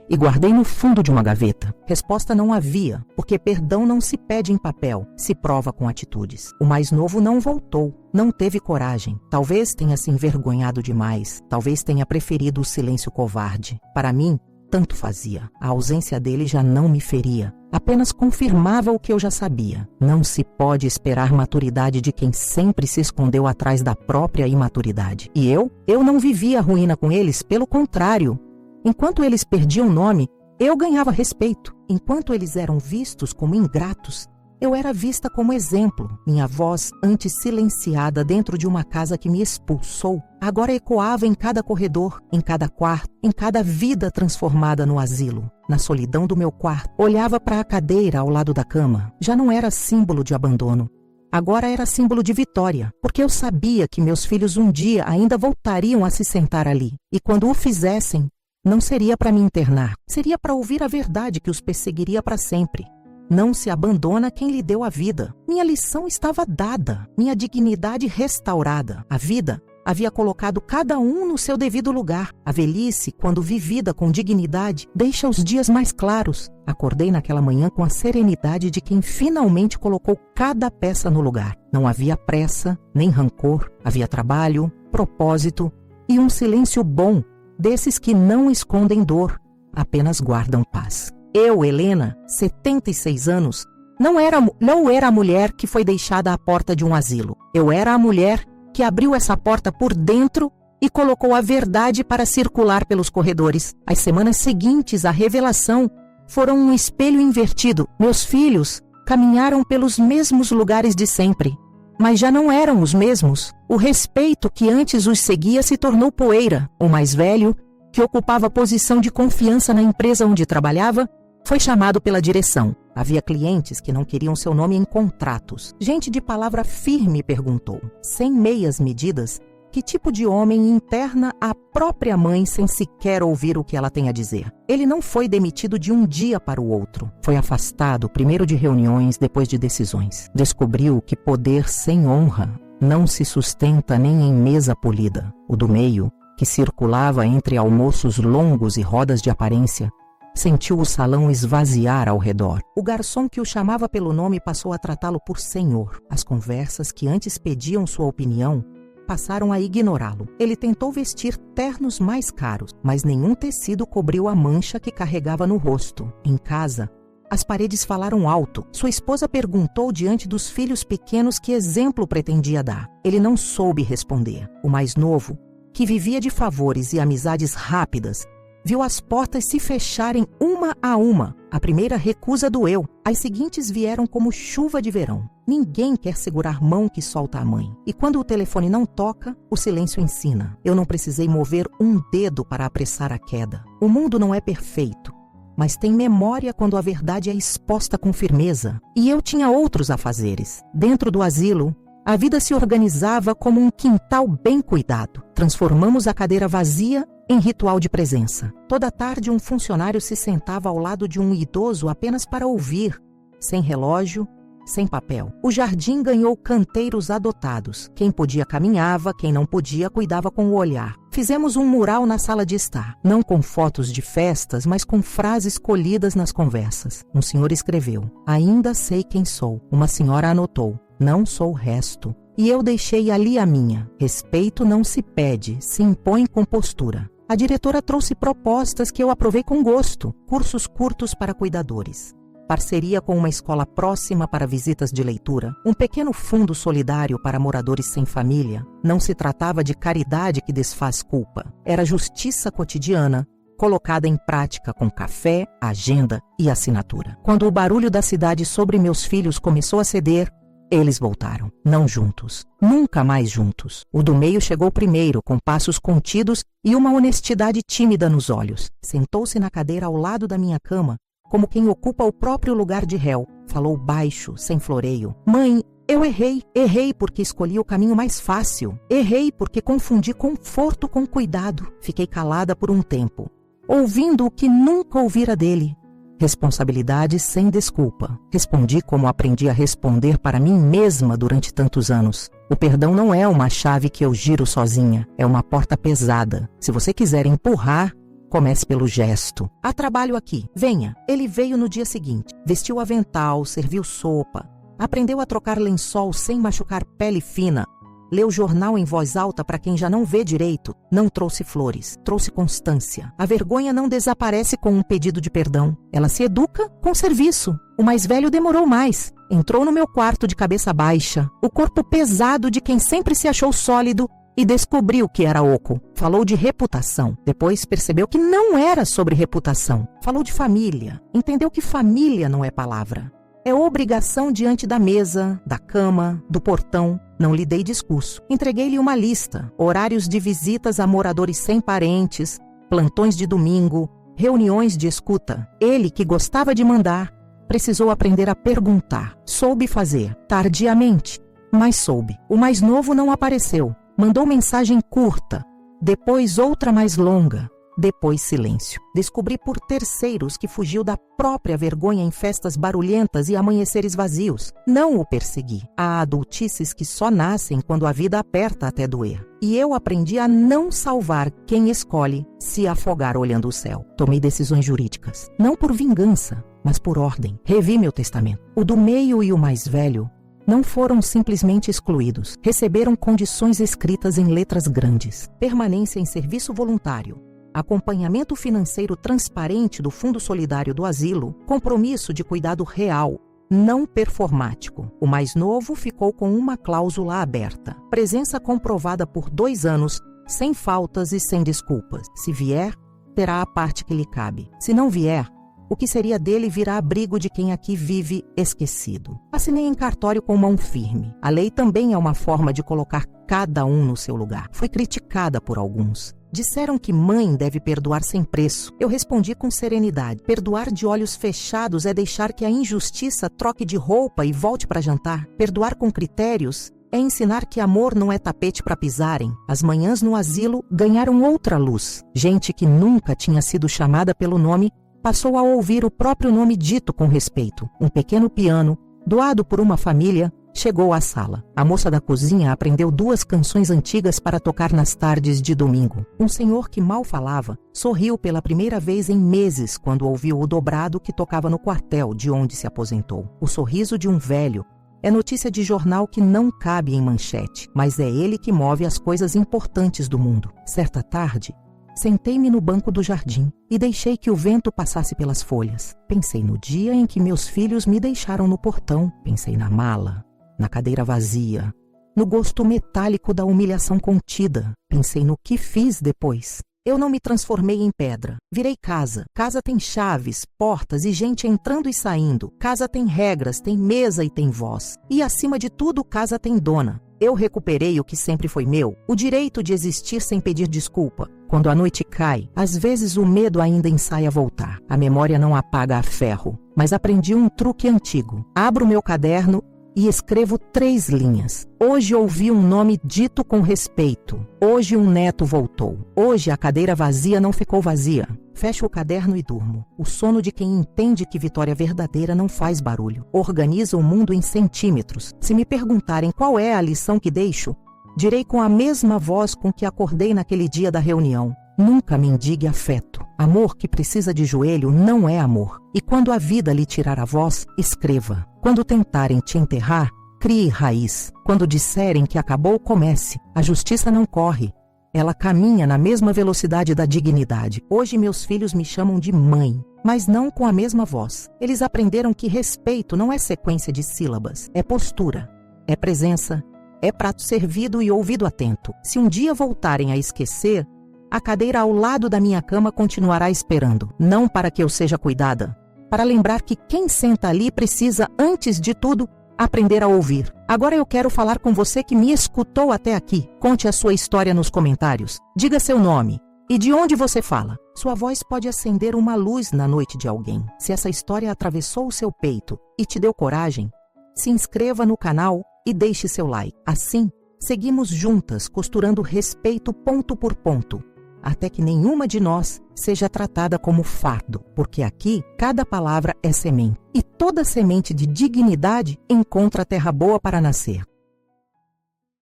Speaker 1: e guardei no fundo de uma gaveta. Resposta não havia, porque perdão não se pede em papel, se prova com atitudes. O mais novo não voltou, não teve coragem. Talvez tenha se envergonhado demais, talvez tenha preferido o silêncio covarde. Para mim, tanto fazia. A ausência dele já não me feria, apenas confirmava o que eu já sabia. Não se pode esperar maturidade de quem sempre se escondeu atrás da própria imaturidade. E eu não vivia a ruína com eles, pelo contrário. Enquanto eles perdiam nome, eu ganhava respeito. Enquanto eles eram vistos como ingratos, eu era vista como exemplo. Minha voz, antes silenciada dentro de uma casa que me expulsou, agora ecoava em cada corredor, em cada quarto, em cada vida transformada no asilo. Na solidão do meu quarto, olhava para a cadeira ao lado da cama. Já não era símbolo de abandono. Agora era símbolo de vitória, porque eu sabia que meus filhos um dia ainda voltariam a se sentar ali. E quando o fizessem, não seria para me internar, seria para ouvir a verdade que os perseguiria para sempre. Não se abandona quem lhe deu a vida. Minha lição estava dada, minha dignidade restaurada. A vida havia colocado cada um no seu devido lugar. A velhice, quando vivida com dignidade, deixa os dias mais claros. Acordei naquela manhã com a serenidade de quem finalmente colocou cada peça no lugar. Não havia pressa, nem rancor. Havia trabalho, propósito e um silêncio bom, desses que não escondem dor, apenas guardam paz. Eu, Helena, 76 anos, não era a mulher que foi deixada à porta de um asilo. Eu era a mulher que abriu essa porta por dentro e colocou a verdade para circular pelos corredores. As semanas seguintes à revelação foram um espelho invertido. Meus filhos caminharam pelos mesmos lugares de sempre, mas já não eram os mesmos. O respeito que antes os seguia se tornou poeira. O mais velho, que ocupava posição de confiança na empresa onde trabalhava, foi chamado pela direção. Havia clientes que não queriam seu nome em contratos. Gente de palavra firme perguntou, sem meias medidas, que tipo de homem interna a própria mãe sem sequer ouvir o que ela tem a dizer. Ele não foi demitido de um dia para o outro. Foi afastado primeiro de reuniões, depois de decisões. Descobriu que poder sem honra não se sustenta nem em mesa polida. O do meio, que circulava entre almoços longos e rodas de aparência, sentiu o salão esvaziar ao redor. O garçom que o chamava pelo nome passou a tratá-lo por senhor. As conversas que antes pediam sua opinião passaram a ignorá-lo. Ele tentou vestir ternos mais caros, mas nenhum tecido cobriu a mancha que carregava no rosto. Em casa, as paredes falaram alto. Sua esposa perguntou diante dos filhos pequenos que exemplo pretendia dar. Ele não soube responder. O mais novo, que vivia de favores e amizades rápidas, viu as portas se fecharem uma a uma. A primeira recusa doeu. As seguintes vieram como chuva de verão. Ninguém quer segurar mão que solta a mãe. E quando o telefone não toca, o silêncio ensina. Eu não precisei mover um dedo para apressar a queda. O mundo não é perfeito, mas tem memória quando a verdade é exposta com firmeza. E eu tinha outros afazeres. Dentro do asilo, a vida se organizava como um quintal bem cuidado. Transformamos a cadeira vazia em ritual de presença. Toda tarde um funcionário se sentava ao lado de um idoso apenas para ouvir, sem relógio, sem papel. O jardim ganhou canteiros adotados. Quem podia caminhava, quem não podia cuidava com o olhar. Fizemos um mural na sala de estar, não com fotos de festas, mas com frases colhidas nas conversas. Um senhor escreveu: "Ainda sei quem sou." Uma senhora anotou: "Não sou o resto." E eu deixei ali a minha. Respeito não se pede, se impõe com postura. A diretora trouxe propostas que eu aprovei com gosto. Cursos curtos para cuidadores. Parceria com uma escola próxima para visitas de leitura. Um pequeno fundo solidário para moradores sem família. Não se tratava de caridade que desfaz culpa. Era justiça cotidiana, colocada em prática com café, agenda e assinatura. Quando o barulho da cidade sobre meus filhos começou a ceder, eles voltaram, não juntos, nunca mais juntos. O do meio chegou primeiro, com passos contidos e uma honestidade tímida nos olhos. Sentou-se na cadeira ao lado da minha cama, como quem ocupa o próprio lugar de réu. Falou baixo, sem floreio: "Mãe, eu errei. Errei porque escolhi o caminho mais fácil. Errei porque confundi conforto com cuidado." Fiquei calada por um tempo, ouvindo o que nunca ouvira dele. Responsabilidade sem desculpa. Respondi como aprendi a responder para mim mesma durante tantos anos. O perdão não é uma chave que eu giro sozinha, é uma porta pesada. Se você quiser empurrar, comece pelo gesto. "Há trabalho aqui, venha." Ele veio no dia seguinte. Vestiu avental, serviu sopa, aprendeu a trocar lençol sem machucar pele fina. Leu jornal em voz alta para quem já não vê direito. Não trouxe flores, trouxe constância. A vergonha não desaparece com um pedido de perdão. Ela se educa com serviço. O mais velho demorou mais. Entrou no meu quarto de cabeça baixa, o corpo pesado de quem sempre se achou sólido, e descobriu que era oco. Falou de reputação. Depois percebeu que não era sobre reputação. Falou de família. Entendeu que família não é palavra. É obrigação diante da mesa, da cama, do portão. Não lhe dei discurso. Entreguei-lhe uma lista. Horários de visitas a moradores sem parentes, plantões de domingo, reuniões de escuta. Ele, que gostava de mandar, precisou aprender a perguntar. Soube fazer, tardiamente, mas soube. O mais novo não apareceu. Mandou mensagem curta, depois outra mais longa. depois silêncio. Descobri por terceiros que fugiu da própria vergonha em festas barulhentas e amanheceres vazios. Não o persegui. Há adultices que só nascem quando a vida aperta até doer. E eu aprendi a não salvar quem escolhe se afogar olhando o céu. Tomei decisões jurídicas, não por vingança, mas por ordem. Revi meu testamento. O do meio e o mais velho não foram simplesmente excluídos. Receberam condições escritas em letras grandes. Permanência em serviço voluntário, acompanhamento financeiro transparente do Fundo Solidário do Asilo, compromisso de cuidado real, não performático. O mais novo ficou com uma cláusula aberta. Presença comprovada por 2 anos, sem faltas e sem desculpas. Se vier, terá a parte que lhe cabe. Se não vier, o que seria dele virá abrigo de quem aqui vive esquecido. Assinei em cartório com mão firme. A lei também é uma forma de colocar cada um no seu lugar. Fui criticada por alguns. Disseram que mãe deve perdoar sem preço. Eu respondi com serenidade. Perdoar de olhos fechados é deixar que a injustiça troque de roupa e volte para jantar. Perdoar com critérios é ensinar que amor não é tapete para pisarem. As manhãs no asilo ganharam outra luz. Gente que nunca tinha sido chamada pelo nome passou a ouvir o próprio nome dito com respeito. Um pequeno piano, doado por uma família, chegou à sala. A moça da cozinha aprendeu 2 canções antigas para tocar nas tardes de domingo. Um senhor que mal falava sorriu pela primeira vez em meses quando ouviu o dobrado que tocava no quartel de onde se aposentou. O sorriso de um velho é notícia de jornal que não cabe em manchete, mas é ele que move as coisas importantes do mundo. Certa tarde, sentei-me no banco do jardim e deixei que o vento passasse pelas folhas. Pensei no dia em que meus filhos me deixaram no portão. Pensei na mala, na cadeira vazia, no gosto metálico da humilhação contida. Pensei no que fiz depois. Eu não me transformei em pedra. Virei casa. Casa tem chaves, portas e gente entrando e saindo. Casa tem regras, tem mesa e tem voz. E, acima de tudo, casa tem dona. Eu recuperei o que sempre foi meu, o direito de existir sem pedir desculpa. Quando a noite cai, às vezes o medo ainda ensaia voltar. A memória não apaga a ferro, mas aprendi um truque antigo. Abro meu caderno e escrevo 3 linhas. Hoje ouvi um nome dito com respeito. Hoje um neto voltou. Hoje a cadeira vazia não ficou vazia. Fecho o caderno e durmo. O sono de quem entende que vitória verdadeira não faz barulho. Organiza o mundo em centímetros. Se me perguntarem qual é a lição que deixo, direi com a mesma voz com que acordei naquele dia da reunião. Nunca mendigue afeto. Amor que precisa de joelho não é amor. E quando a vida lhe tirar a voz, escreva. Quando tentarem te enterrar, crie raiz. Quando disserem que acabou, comece. A justiça não corre. Ela caminha na mesma velocidade da dignidade. Hoje meus filhos me chamam de mãe, mas não com a mesma voz. Eles aprenderam que respeito não é sequência de sílabas, é postura, é presença, é prato servido e ouvido atento. Se um dia voltarem a esquecer, a cadeira ao lado da minha cama continuará esperando, não para que eu seja cuidada, para lembrar que quem senta ali precisa, antes de tudo, aprender a ouvir. Agora eu quero falar com você que me escutou até aqui. Conte a sua história nos comentários. Diga seu nome e de onde você fala. Sua voz pode acender uma luz na noite de alguém. Se essa história atravessou o seu peito e te deu coragem, se inscreva no canal e deixe seu like. Assim, seguimos juntas, costurando respeito ponto por ponto, até que nenhuma de nós seja tratada como fardo, porque aqui cada palavra é semente, e toda semente de dignidade encontra terra boa para nascer.